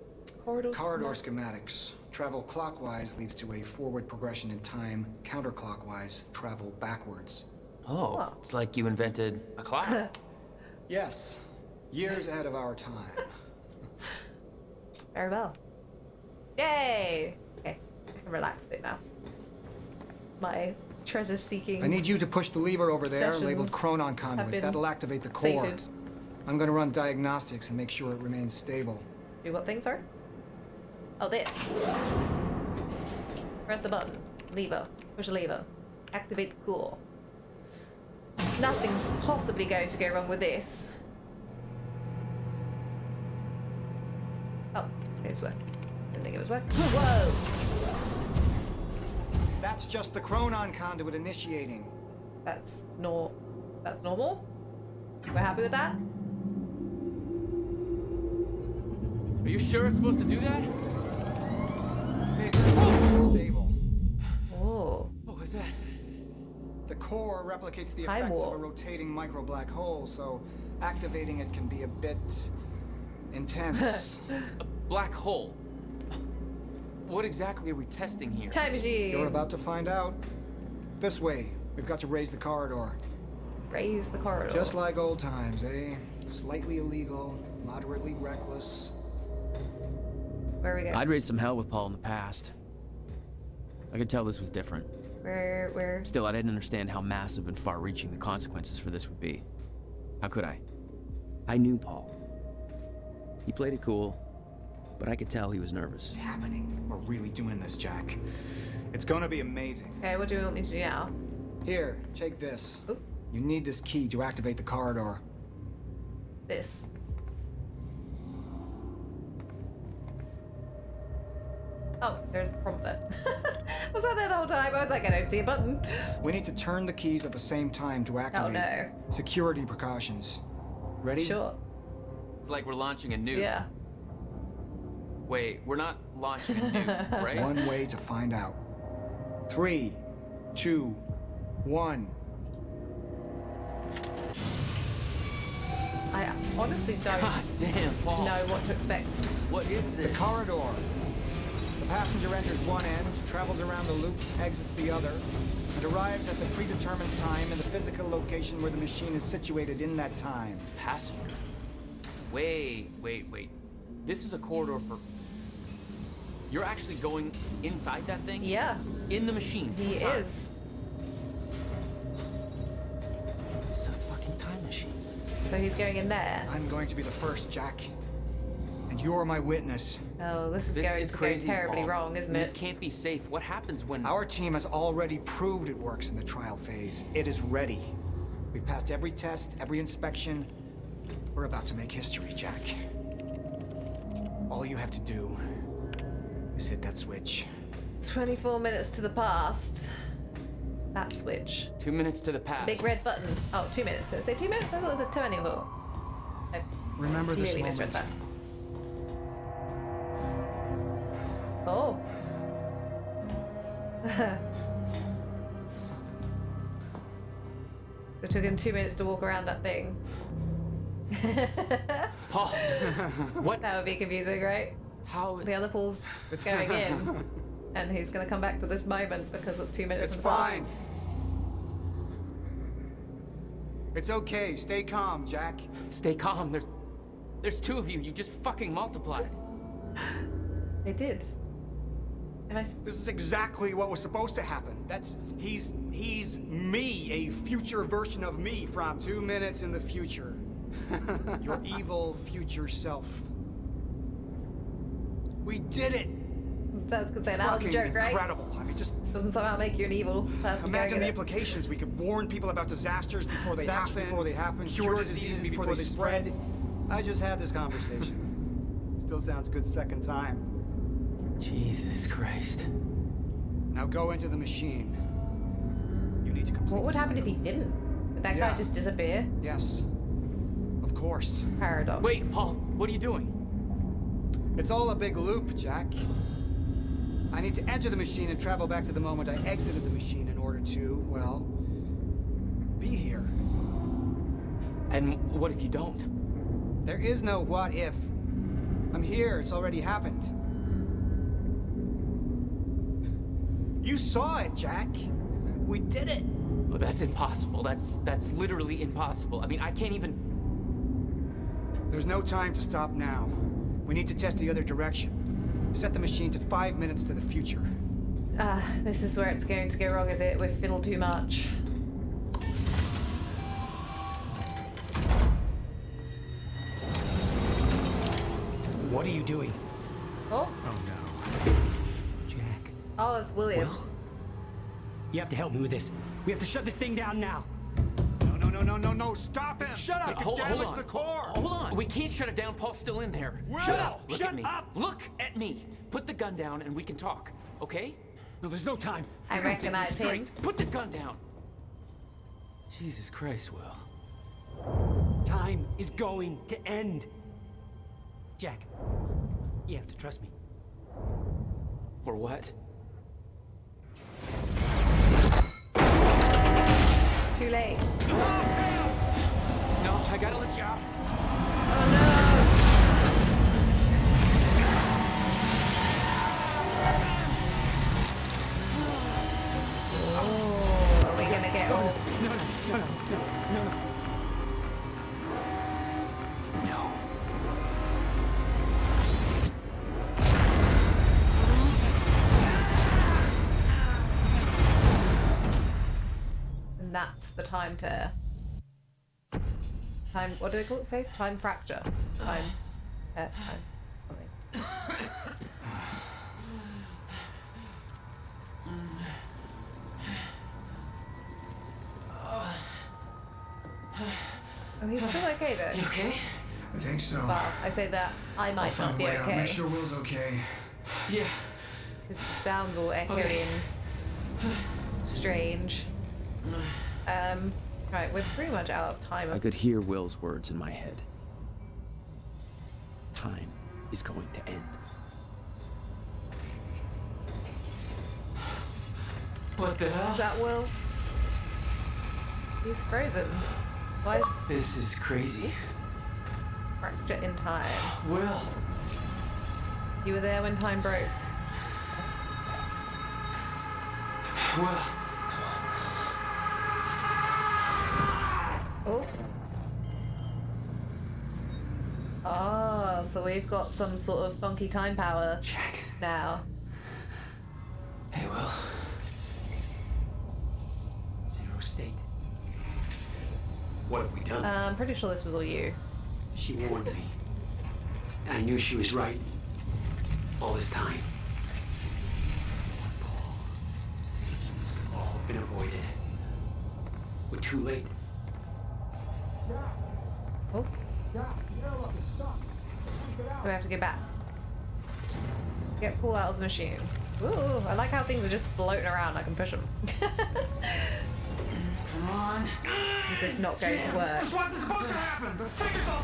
Speaker 15: Corridor schematics. Travel clockwise leads to a forward progression in time. Counterclockwise, travel backwards.
Speaker 2: Oh, it's like you invented a clock.
Speaker 15: Yes. Years ahead of our time.
Speaker 1: Very well. Yay! Okay, I can relax a bit now. My treasure-seeking.
Speaker 15: I need you to push the lever over there,
Speaker 1: sessions
Speaker 15: labeled Chronon
Speaker 1: have
Speaker 15: Conduit.
Speaker 1: been
Speaker 15: That'll activate the core.
Speaker 1: sated.
Speaker 15: I'm gonna run diagnostics and make sure it remains stable.
Speaker 1: Do what thing, sorry? Oh, this. Press the button. Lever. Push the lever. Activate the core. Nothing's possibly going to go wrong with this. Oh, it's working. Didn't think it was working. Whoa!
Speaker 15: That's just the Chronon Conduit initiating.
Speaker 1: That's normal. We're happy with that?
Speaker 2: Are you sure it's supposed to do that?
Speaker 15: Stable.
Speaker 1: Oh.
Speaker 2: What was that?
Speaker 15: The core replicates the
Speaker 1: Time
Speaker 15: effects of
Speaker 1: warp.
Speaker 15: a rotating micro black hole, so activating it can be a bit intense.
Speaker 2: A black hole. What exactly are we testing here?
Speaker 1: Time machine.
Speaker 15: You're about to find out. This way. We've got to raise the corridor.
Speaker 1: Raise the corridor.
Speaker 15: Just like old times, eh? Slightly illegal, moderately reckless.
Speaker 1: Where are we going?
Speaker 4: I'd raised some hell with Paul in the past. I could tell this was different.
Speaker 1: Where?
Speaker 4: Still, I didn't understand how massive and far-reaching the consequences for this would be. How could I? I knew Paul. He played it cool, but I could tell he was nervous.
Speaker 15: What's happening? We're really doing this, Jack. It's gonna be amazing.
Speaker 1: Okay, what do you want me to do now?
Speaker 15: Here, take this.
Speaker 1: Oop.
Speaker 15: You need this key to activate the corridor.
Speaker 1: This. Oh, there's a prompt there. Was that there the whole time? I was like, I don't see a button.
Speaker 15: We need to turn the keys at the same time to activate.
Speaker 1: Oh no.
Speaker 15: Security precautions. Ready?
Speaker 1: Sure.
Speaker 2: It's like we're launching a nuke.
Speaker 1: Yeah.
Speaker 2: Wait, we're not launching a nuke, right?
Speaker 15: One way to find out. 3, 2, 1.
Speaker 1: I honestly don't
Speaker 2: God damn, Paul.
Speaker 1: know what to expect.
Speaker 2: What is
Speaker 15: The
Speaker 2: this?
Speaker 15: corridor. The passenger enters one end, travels around the loop, exits the other, and arrives at the predetermined time in the physical location where the machine is situated in that time.
Speaker 2: Passenger. Wait. This is a corridor for... You're actually going inside that thing?
Speaker 1: Yeah.
Speaker 2: In the machine?
Speaker 1: He
Speaker 2: full time?
Speaker 1: is.
Speaker 2: It's a fucking time machine.
Speaker 1: So he's going in there.
Speaker 15: I'm going to be the first, Jack. And you're my witness.
Speaker 1: Oh, this is
Speaker 2: This
Speaker 1: going
Speaker 2: is
Speaker 1: to
Speaker 2: crazy,
Speaker 1: go terribly
Speaker 2: Paul.
Speaker 1: wrong, isn't
Speaker 2: This
Speaker 1: it?
Speaker 2: can't be safe. What happens when...
Speaker 15: Our team has already proved it works in the trial phase. It is ready. We've passed every test, every inspection. We're about to make history, Jack. All you have to do is hit that switch.
Speaker 1: 24 minutes to the past. That switch.
Speaker 2: 2 minutes to the past.
Speaker 1: Big red button. Oh, 2 minutes. So say 2 minutes? I thought it was a turning ball. I
Speaker 15: Remember this
Speaker 1: clearly misread
Speaker 15: moment.
Speaker 1: that. Oh. So it took him 2 minutes to walk around that thing.
Speaker 2: Paul, what?
Speaker 1: That would be confusing, right?
Speaker 2: How?
Speaker 1: The other pool's going in, and he's going to come back to this moment because it's 2 minutes
Speaker 15: It's
Speaker 1: in the past.
Speaker 15: fine. It's okay. Stay calm, Jack.
Speaker 2: Stay calm. There's two of you. You just fucking multiplied.
Speaker 1: They did. Am I?
Speaker 15: This is exactly what was supposed to happen. He's me, a future version of me from 2 minutes in the future. Your evil future self. We did it!
Speaker 1: I was gonna say that was a joke, right?
Speaker 15: Incredible. I mean, just
Speaker 1: Doesn't somehow make you an evil person.
Speaker 15: imagine
Speaker 1: going
Speaker 15: the
Speaker 1: in it.
Speaker 15: implications. We could warn people about disasters before they happen, cure diseases before they spread. I just had this conversation. Still sounds good second time.
Speaker 2: Jesus Christ.
Speaker 15: Now go into the machine. You need to complete
Speaker 1: What would
Speaker 15: the
Speaker 1: happen if he
Speaker 15: cycle.
Speaker 1: didn't? Would that
Speaker 15: Yeah.
Speaker 1: guy just disappear?
Speaker 15: Yes. Of course.
Speaker 1: Paradox.
Speaker 2: Wait, Paul, what are you doing?
Speaker 15: It's all a big loop, Jack. I need to enter the machine and travel back to the moment I exited the machine in order to, well, be here.
Speaker 2: And what if you don't?
Speaker 15: There is no what if. I'm here. It's already happened. You saw it, Jack. We did it.
Speaker 2: Well, that's impossible. That's literally impossible. I mean, I can't even...
Speaker 15: There's no time to stop now. We need to test the other direction. Set the machine to 5 minutes to the future.
Speaker 1: This is where it's going to go wrong, is it? We've fiddled too much.
Speaker 16: What are you doing?
Speaker 1: Oh.
Speaker 16: Oh no. Jack.
Speaker 1: Oh, it's William.
Speaker 16: Will? You have to help me with this. We have to shut this thing down now.
Speaker 15: No, stop him!
Speaker 16: Shut up!
Speaker 2: Hold on.
Speaker 15: the core!
Speaker 2: Hold on. We can't shut it down. Paul's still in there.
Speaker 16: Shut up!
Speaker 2: Look
Speaker 16: Shut
Speaker 2: at me.
Speaker 16: up!
Speaker 2: Look at me. Put the gun down and we can talk, okay?
Speaker 16: No, there's no time.
Speaker 1: I recognize him.
Speaker 2: Straight. Put the gun down. Jesus Christ, Will.
Speaker 16: Time is going to end. Jack, you have to trust me.
Speaker 2: Or what?
Speaker 1: Too late.
Speaker 2: No, I gotta let you out.
Speaker 1: Oh no! Oh, are we gonna get all...
Speaker 16: No.
Speaker 1: And that's the time to... Time, what do they call it? Safe? Time fracture. Time. Something. Oh, he's still okay though.
Speaker 2: You okay?
Speaker 15: I think so.
Speaker 1: Well, I say that I might not be okay.
Speaker 15: Make sure Will's okay.
Speaker 2: Yeah.
Speaker 1: Because the sound's all echoey and strange. Right, we're pretty much out of time.
Speaker 4: I could hear Will's words in my head. Time is going to end.
Speaker 2: What the hell?
Speaker 1: Is that Will? He's frozen. Why is...
Speaker 2: This is crazy.
Speaker 1: Fracture in time.
Speaker 2: Will.
Speaker 1: You were there when time broke.
Speaker 2: Will.
Speaker 1: Oh. Oh, so we've got some sort of funky time power now.
Speaker 2: Hey, Will.
Speaker 16: Zero state. What have we done?
Speaker 1: I'm pretty sure this was all you.
Speaker 16: She warned me. I knew she was right. All this time. Paul. It's all been avoided. We're too late.
Speaker 1: Oh. Do I have to get back? Get Paul out of the machine. Ooh, I like how things are just floating around. I can push them.
Speaker 2: Come on.
Speaker 1: Is this not going to work?
Speaker 15: This wasn't supposed to happen! The thing is all...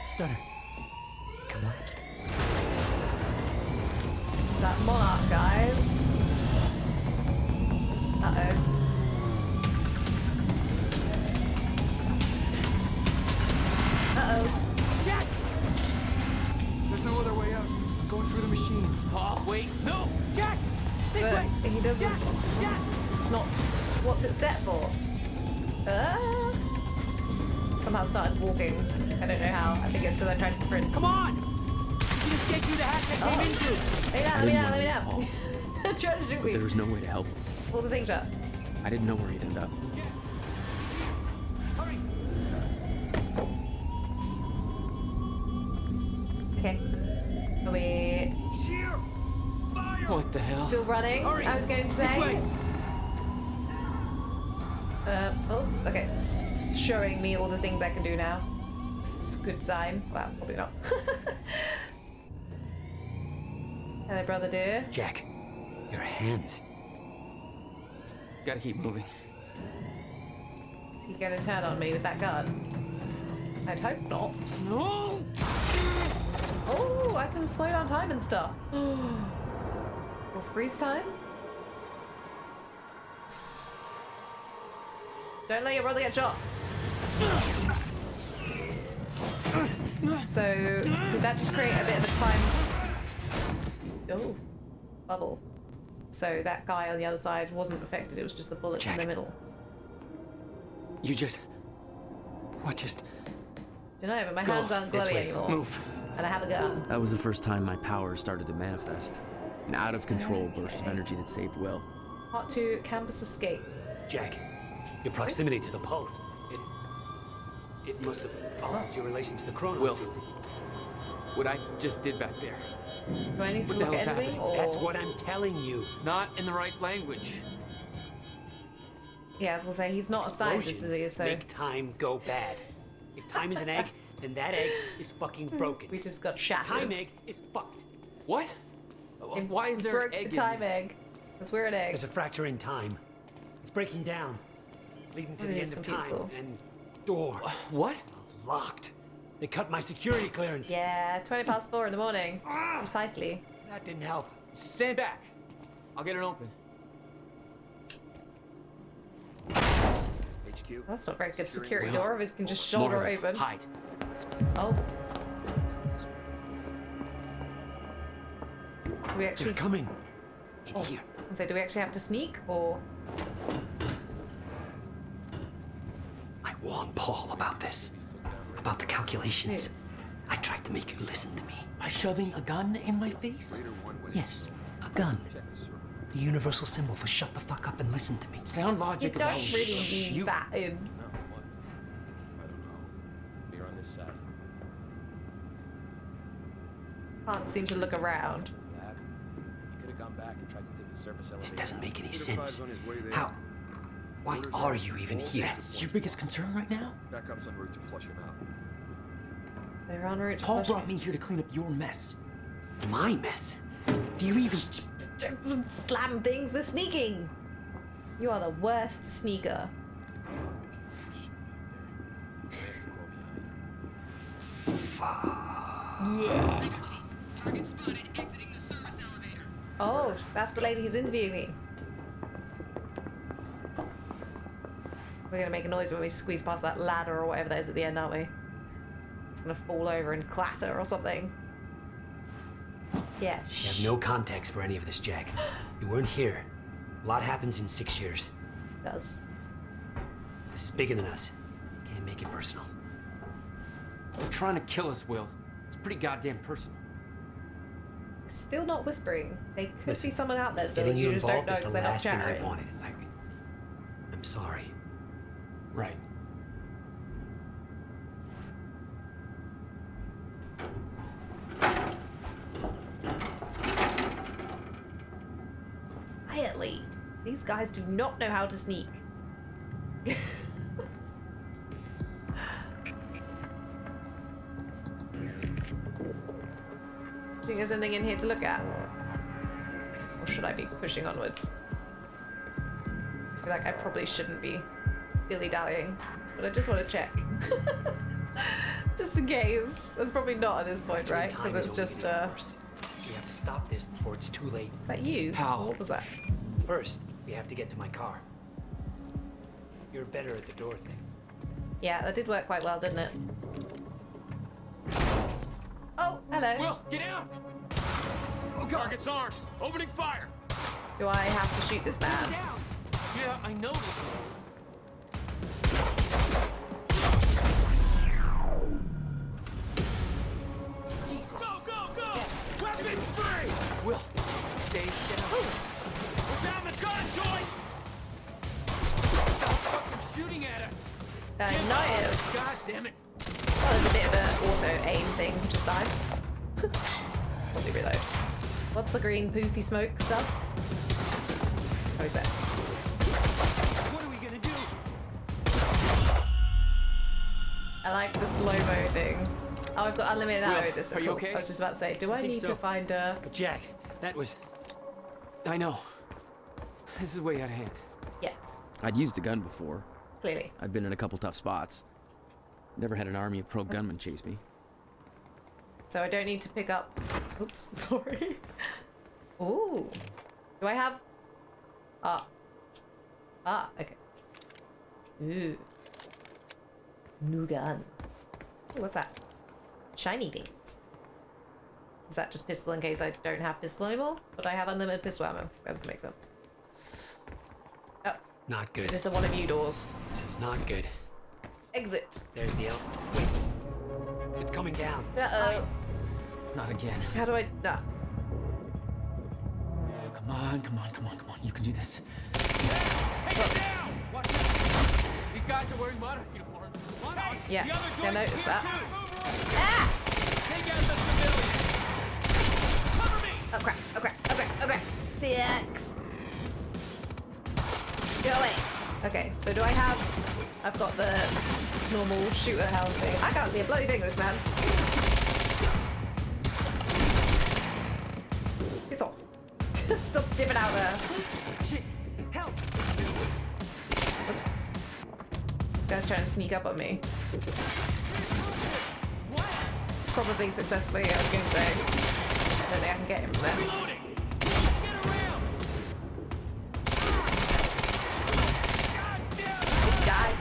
Speaker 16: Stutter. Collapsed.
Speaker 1: That monarch, guys. Uh-oh. Uh-oh.
Speaker 15: Jack! There's no other way out. I'm going through the machine.
Speaker 2: Oh, wait. No!
Speaker 16: Jack! This
Speaker 1: But
Speaker 16: way!
Speaker 1: he doesn't...
Speaker 16: Jack! Jack!
Speaker 1: It's not... What's it set for? Somehow started walking. I don't know how. I think it's because I tried to sprint.
Speaker 16: Come on! You can escape through the hatch I came into!
Speaker 1: Let me down. I'm trying to shoot
Speaker 4: But
Speaker 1: me.
Speaker 4: there was no way to help him.
Speaker 1: Pull the thing shut.
Speaker 4: I didn't know where he'd end up.
Speaker 16: Hurry!
Speaker 1: Okay. Are we
Speaker 15: He's here! Fire!
Speaker 2: What the hell?
Speaker 1: still running?
Speaker 16: Hurry!
Speaker 1: I was going to say.
Speaker 16: This way!
Speaker 1: Oh, okay. It's showing me all the things I can do now. This is a good sign. Well, probably not. Hello, brother dear.
Speaker 16: Jack, your hands.
Speaker 2: Gotta keep moving.
Speaker 1: Is he going to turn on me with that gun? I'd hope not.
Speaker 16: No!
Speaker 1: Oh, I can slow down time and stuff. Or freeze time? Don't let your brother get shot. So, did that just create a bit of a time... Oh. bubble. So that guy on the other side wasn't affected, it was just the bullets in the middle.
Speaker 16: You just... What just...
Speaker 1: Don't know, but my hands aren't glowy anymore.
Speaker 16: Move.
Speaker 1: And I have a gun.
Speaker 4: That was the first time my powers started to manifest. An out-of-control burst of energy that saved Will.
Speaker 1: Part 2, campus escape.
Speaker 16: Jack, your proximity to the pulse, it must have altered your relation to the chrono.
Speaker 2: Will, what I just did back there.
Speaker 1: Do I need to
Speaker 2: What the
Speaker 1: look
Speaker 2: hell's
Speaker 1: at anything?
Speaker 2: happening?
Speaker 1: Or...
Speaker 16: That's what I'm telling you.
Speaker 2: Not in the right language.
Speaker 1: Yeah, I was gonna say, he's not a scientist, is he? So...
Speaker 16: Make time go bad. If time is an egg, then that egg is fucking broken.
Speaker 1: We just got shattered.
Speaker 16: Time egg is fucked.
Speaker 2: What? Why is there
Speaker 1: broke
Speaker 2: an egg
Speaker 1: the time
Speaker 2: in this?
Speaker 1: egg. Because we're an egg.
Speaker 16: There's a fracture in time. It's breaking down, leading to
Speaker 1: What
Speaker 16: the
Speaker 1: is
Speaker 16: end of
Speaker 1: computer
Speaker 16: time.
Speaker 1: school?
Speaker 16: And door.
Speaker 2: What?
Speaker 16: Locked. They cut my security clearance.
Speaker 1: Yeah, 20 past 4 in the morning. Precisely.
Speaker 16: That didn't help.
Speaker 2: Stand back. I'll get it open.
Speaker 13: HQ.
Speaker 1: That's not a very good security door if it can just shoulder it open.
Speaker 2: Hide.
Speaker 1: Oh. Do we actually...
Speaker 16: They're coming.
Speaker 1: Oh, I was gonna say, do we actually have to sneak, or...?
Speaker 17: I warned Paul about this. About the calculations. I tried to make you listen to me.
Speaker 16: By shoving a gun in my face?
Speaker 17: Yes, a gun. The universal symbol for shut the fuck up and listen to me.
Speaker 2: Sound
Speaker 1: You
Speaker 2: logic
Speaker 1: don't
Speaker 2: is
Speaker 1: really mean that in...
Speaker 13: You're on this side.
Speaker 1: Can't seem to look around.
Speaker 13: Lab. You could have gone back and tried to take the surface elevator.
Speaker 17: This doesn't make any sense. How? Why are you even here?
Speaker 2: That's your biggest concern right now?
Speaker 13: Backup's en route to flush him out.
Speaker 1: They're en route to
Speaker 2: Paul
Speaker 1: flush
Speaker 2: brought me here to clean up your mess.
Speaker 17: My mess? Do you even...
Speaker 1: Don't slam things with sneaking! You are the worst sneaker. Yeah.
Speaker 3: Target spotted exiting the service elevator.
Speaker 1: Oh, that's the lady who's interviewing me. We're gonna make a noise when we squeeze past that ladder or whatever that is at the end, aren't we? It's gonna fall over and clatter or something. Yeah.
Speaker 16: You have no context for any of this, Jack. You weren't here. A lot happens in 6 years.
Speaker 1: It does.
Speaker 16: This is bigger than us. Can't make it personal.
Speaker 2: They're trying to kill us, Will. It's pretty goddamn personal.
Speaker 1: Still not whispering. They could
Speaker 16: Listen,
Speaker 1: be someone out there, so
Speaker 16: getting
Speaker 1: you
Speaker 16: you
Speaker 1: just don't
Speaker 16: involved
Speaker 1: know
Speaker 16: is
Speaker 1: because
Speaker 16: the
Speaker 1: they're not
Speaker 16: last thing I
Speaker 1: chatting.
Speaker 16: wanted. I'm sorry.
Speaker 2: Right.
Speaker 1: Quietly. These guys do not know how to sneak. Think there's anything in here to look at? Or should I be pushing onwards? I feel like I probably shouldn't be dilly-dallying, but I just want to check. Just in case. It's probably not at this point, right? Because it's just,
Speaker 16: We have to stop this before it's too late.
Speaker 1: Is that you?
Speaker 2: How?
Speaker 1: What was that?
Speaker 16: First, we have to get to my car. You're better at the door thing.
Speaker 1: Yeah, that did work quite well, didn't it? Oh, hello.
Speaker 2: Will, get down!
Speaker 13: Oh, target's armed. Opening fire.
Speaker 1: Do I have to shoot this man?
Speaker 2: Yeah, I noticed.
Speaker 16: Jesus.
Speaker 13: Go, go, go! Weapons free!
Speaker 2: Will, stay down.
Speaker 13: We're down the gun, Joyce!
Speaker 2: Stop fucking shooting at us!
Speaker 1: Nice.
Speaker 2: God damn it!
Speaker 1: Oh, there's a bit of an auto-aim thing, which is nice. Probably reload. What's the green poofy smoke stuff? Oh, is that?
Speaker 16: What are we gonna do?
Speaker 1: I like the slow-mo thing. Oh, I've got unlimited ammo.
Speaker 2: Will,
Speaker 1: This is
Speaker 2: are you
Speaker 1: cool.
Speaker 2: okay?
Speaker 1: I was just about to say, do I
Speaker 16: think
Speaker 1: need
Speaker 16: so.
Speaker 1: to find a...
Speaker 16: But Jack, that was...
Speaker 2: I know. This is way out of hand.
Speaker 1: Yes,
Speaker 4: I'd used a gun before.
Speaker 1: clearly.
Speaker 4: I'd been in a couple tough spots. Never had an army of pro gunmen chase me.
Speaker 1: So I don't need to pick up... Oops, sorry. Ooh. Do I have... okay. Ooh. New gun. Ooh, what's that? Shiny things. Is that just pistol in case I don't have pistol anymore? But I have unlimited pistol ammo. That doesn't make sense. Oh.
Speaker 16: Not good.
Speaker 1: Is this one of you doors?
Speaker 16: This is not good.
Speaker 1: Exit.
Speaker 16: There's the Wait. It's coming down.
Speaker 1: Uh-oh.
Speaker 2: Not again.
Speaker 1: How do I... No.
Speaker 2: Come on, come on, come on, come on. You can do this.
Speaker 13: Take it down! Watch out. These guys are wearing modern uniforms.
Speaker 1: Yeah,
Speaker 13: the other
Speaker 1: I
Speaker 13: Joyce
Speaker 1: noticed
Speaker 13: is
Speaker 1: that.
Speaker 13: here too.
Speaker 1: Ah!
Speaker 13: Take out the civilians. Cover me!
Speaker 1: Oh crap, oh crap, oh crap, oh crap. Thanks. Go away. Okay, so do I have... I've got the normal shooter helm thing. I can't see a bloody thing, this man. It's off. Stop dipping out there.
Speaker 16: Shit! Help!
Speaker 1: Oops. This guy's trying to sneak up on me. Probably successfully, I was going to say. I don't think I can get him from there. Die.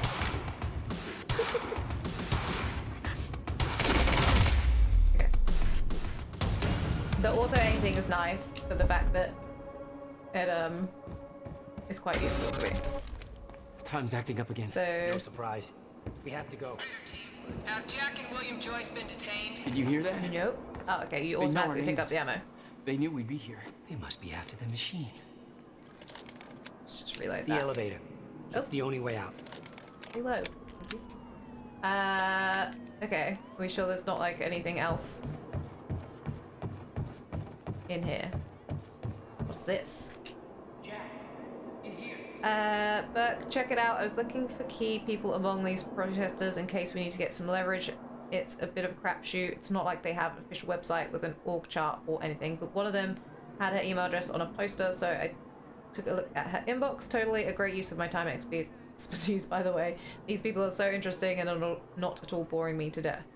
Speaker 1: Okay. The auto aim thing is nice for the fact that it is quite useful for me.
Speaker 2: Time's acting up again.
Speaker 1: So
Speaker 16: No surprise. We have to go.
Speaker 9: Have Jack and William Joyce been detained?
Speaker 2: Did you hear that?
Speaker 1: Nope. Oh, okay. You
Speaker 2: They know our
Speaker 1: automatically pick up
Speaker 2: names.
Speaker 1: the ammo.
Speaker 2: They knew we'd be here.
Speaker 17: They must be after the machine.
Speaker 1: Let's just reload
Speaker 16: The
Speaker 1: that.
Speaker 16: elevator. That's the only way out.
Speaker 1: Reload. Okay. Are we sure there's not like anything else in here? What's this? Burke, check it out. I was looking for key people among these protesters in case we need to get some leverage. It's a bit of a crapshoot. It's not like they have an official website with an org chart or anything, but one of them had her email address on a poster, so I took a look at her inbox. Totally a great use of my time and expertise, by the way. These people are so interesting and are not at all boring me to death.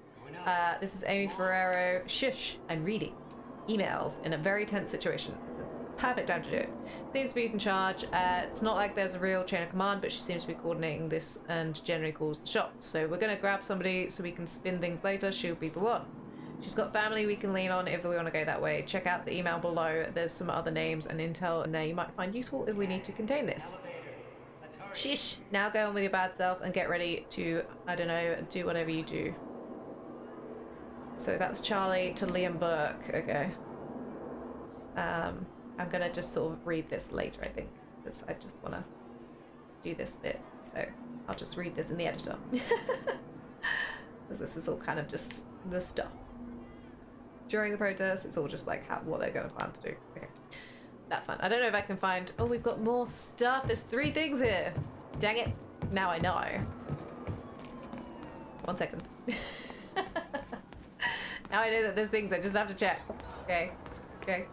Speaker 1: This is Amy Ferrero. Shush, I'm reading emails in a very tense situation. Perfect time to do it. Seems to be in charge. It's not like there's a real chain of command, but she seems to be coordinating this and generally calls the shots. So we're gonna grab somebody so we can spin things later. She'll be the one. She's got family we can lean on if we want to go that way. Check out the email below. There's some other names and intel in there you might find useful if we need to contain this. Shish! Now go on with your bad self and get ready to, I don't know, do whatever you do. So that's Charlie to Liam Burke. Okay. I'm gonna just sort of read this later, I think, because I just want to do this bit. So I'll just read this in the editor. Because this is all kind of just the stuff. During the protest, it's all just like what they're going to plan to do. Okay, that's fine. I don't know if I can find... Oh, we've got more stuff. There's 3 things here. Dang it. Now I know. 1 second. Now I know that there's things I just have to check. Okay. Okay.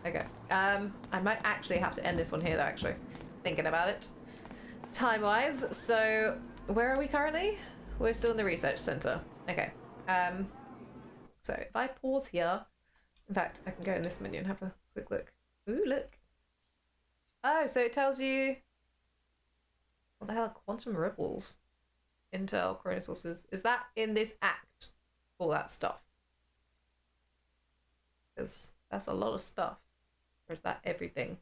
Speaker 1: Okay. I might actually have to end this one here, though, actually. Thinking about it. Time-wise. So, where are we currently? We're still in the research center. Okay. So, if I pause here... In fact, I can go in this menu and have a quick look. Ooh, look. Oh, so it tells you... What the hell are quantum ripples? Intel, corona sources. Is that in this act? All that stuff? Because that's a lot of stuff. Or is that everything?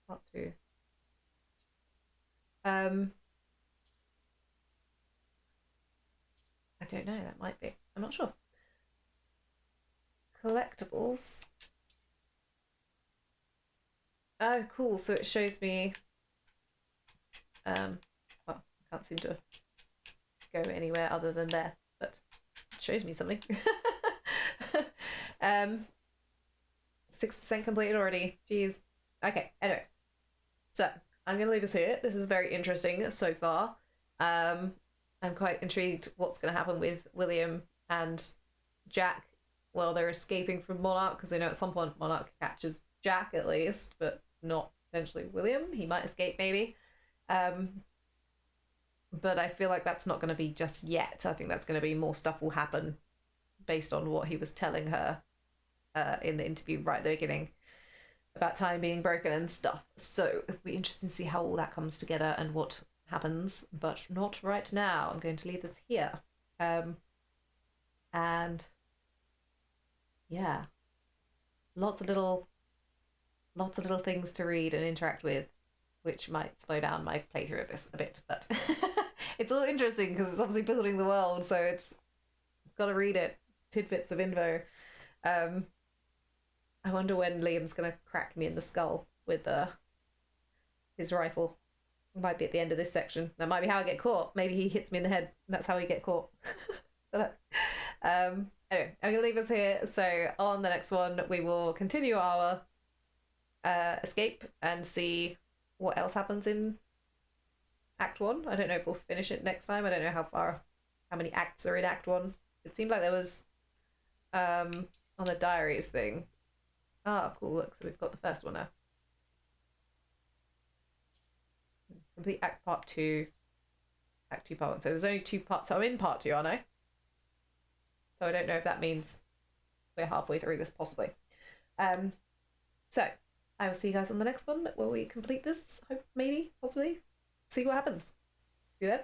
Speaker 1: Part 2. I don't know, that might be. I'm not sure. Collectibles. Oh, cool. So it shows me... well, I can't seem to go anywhere other than there, but it shows me something. 6% completed already. Jeez. Okay, anyway. So, I'm going to leave this here. This is very interesting so far. I'm quite intrigued what's going to happen with William and Jack while they're escaping from Monarch, because I know at some point Monarch catches Jack at least, but not potentially William. He might escape maybe. But I feel like that's not going to be just yet. I think that's going to be more stuff will happen based on what he was telling her in the interview right at the beginning about time being broken and stuff. So it'll be interesting to see how all that comes together and what happens, but not right now. I'm going to leave this here. And yeah, lots of little things to read and interact with, which might slow down my playthrough of this a bit, but it's all interesting because it's obviously building the world, so it's got to read it. Tidbits of info. I wonder when Liam's gonna crack me in the skull with his rifle. It might be at the end of this section. That might be how I get caught. Maybe he hits me in the head, and that's how we get caught. Anyway, I'm gonna leave us here. So on the next one, we will continue our escape and see what else happens in Act 1. I don't know if we'll finish it next time. I don't know how many acts are in Act 1. It seemed like there was on the diaries thing. Ah, cool, look, so we've got the first one now. Complete Act Part 2. Act 2 Part 1. So there's only 2 parts. So I'm in Part 2, aren't I? So I don't know if that means we're halfway through this, possibly. So I will see you guys on the next one where we complete this. Hope, maybe, possibly. See what happens. See you then.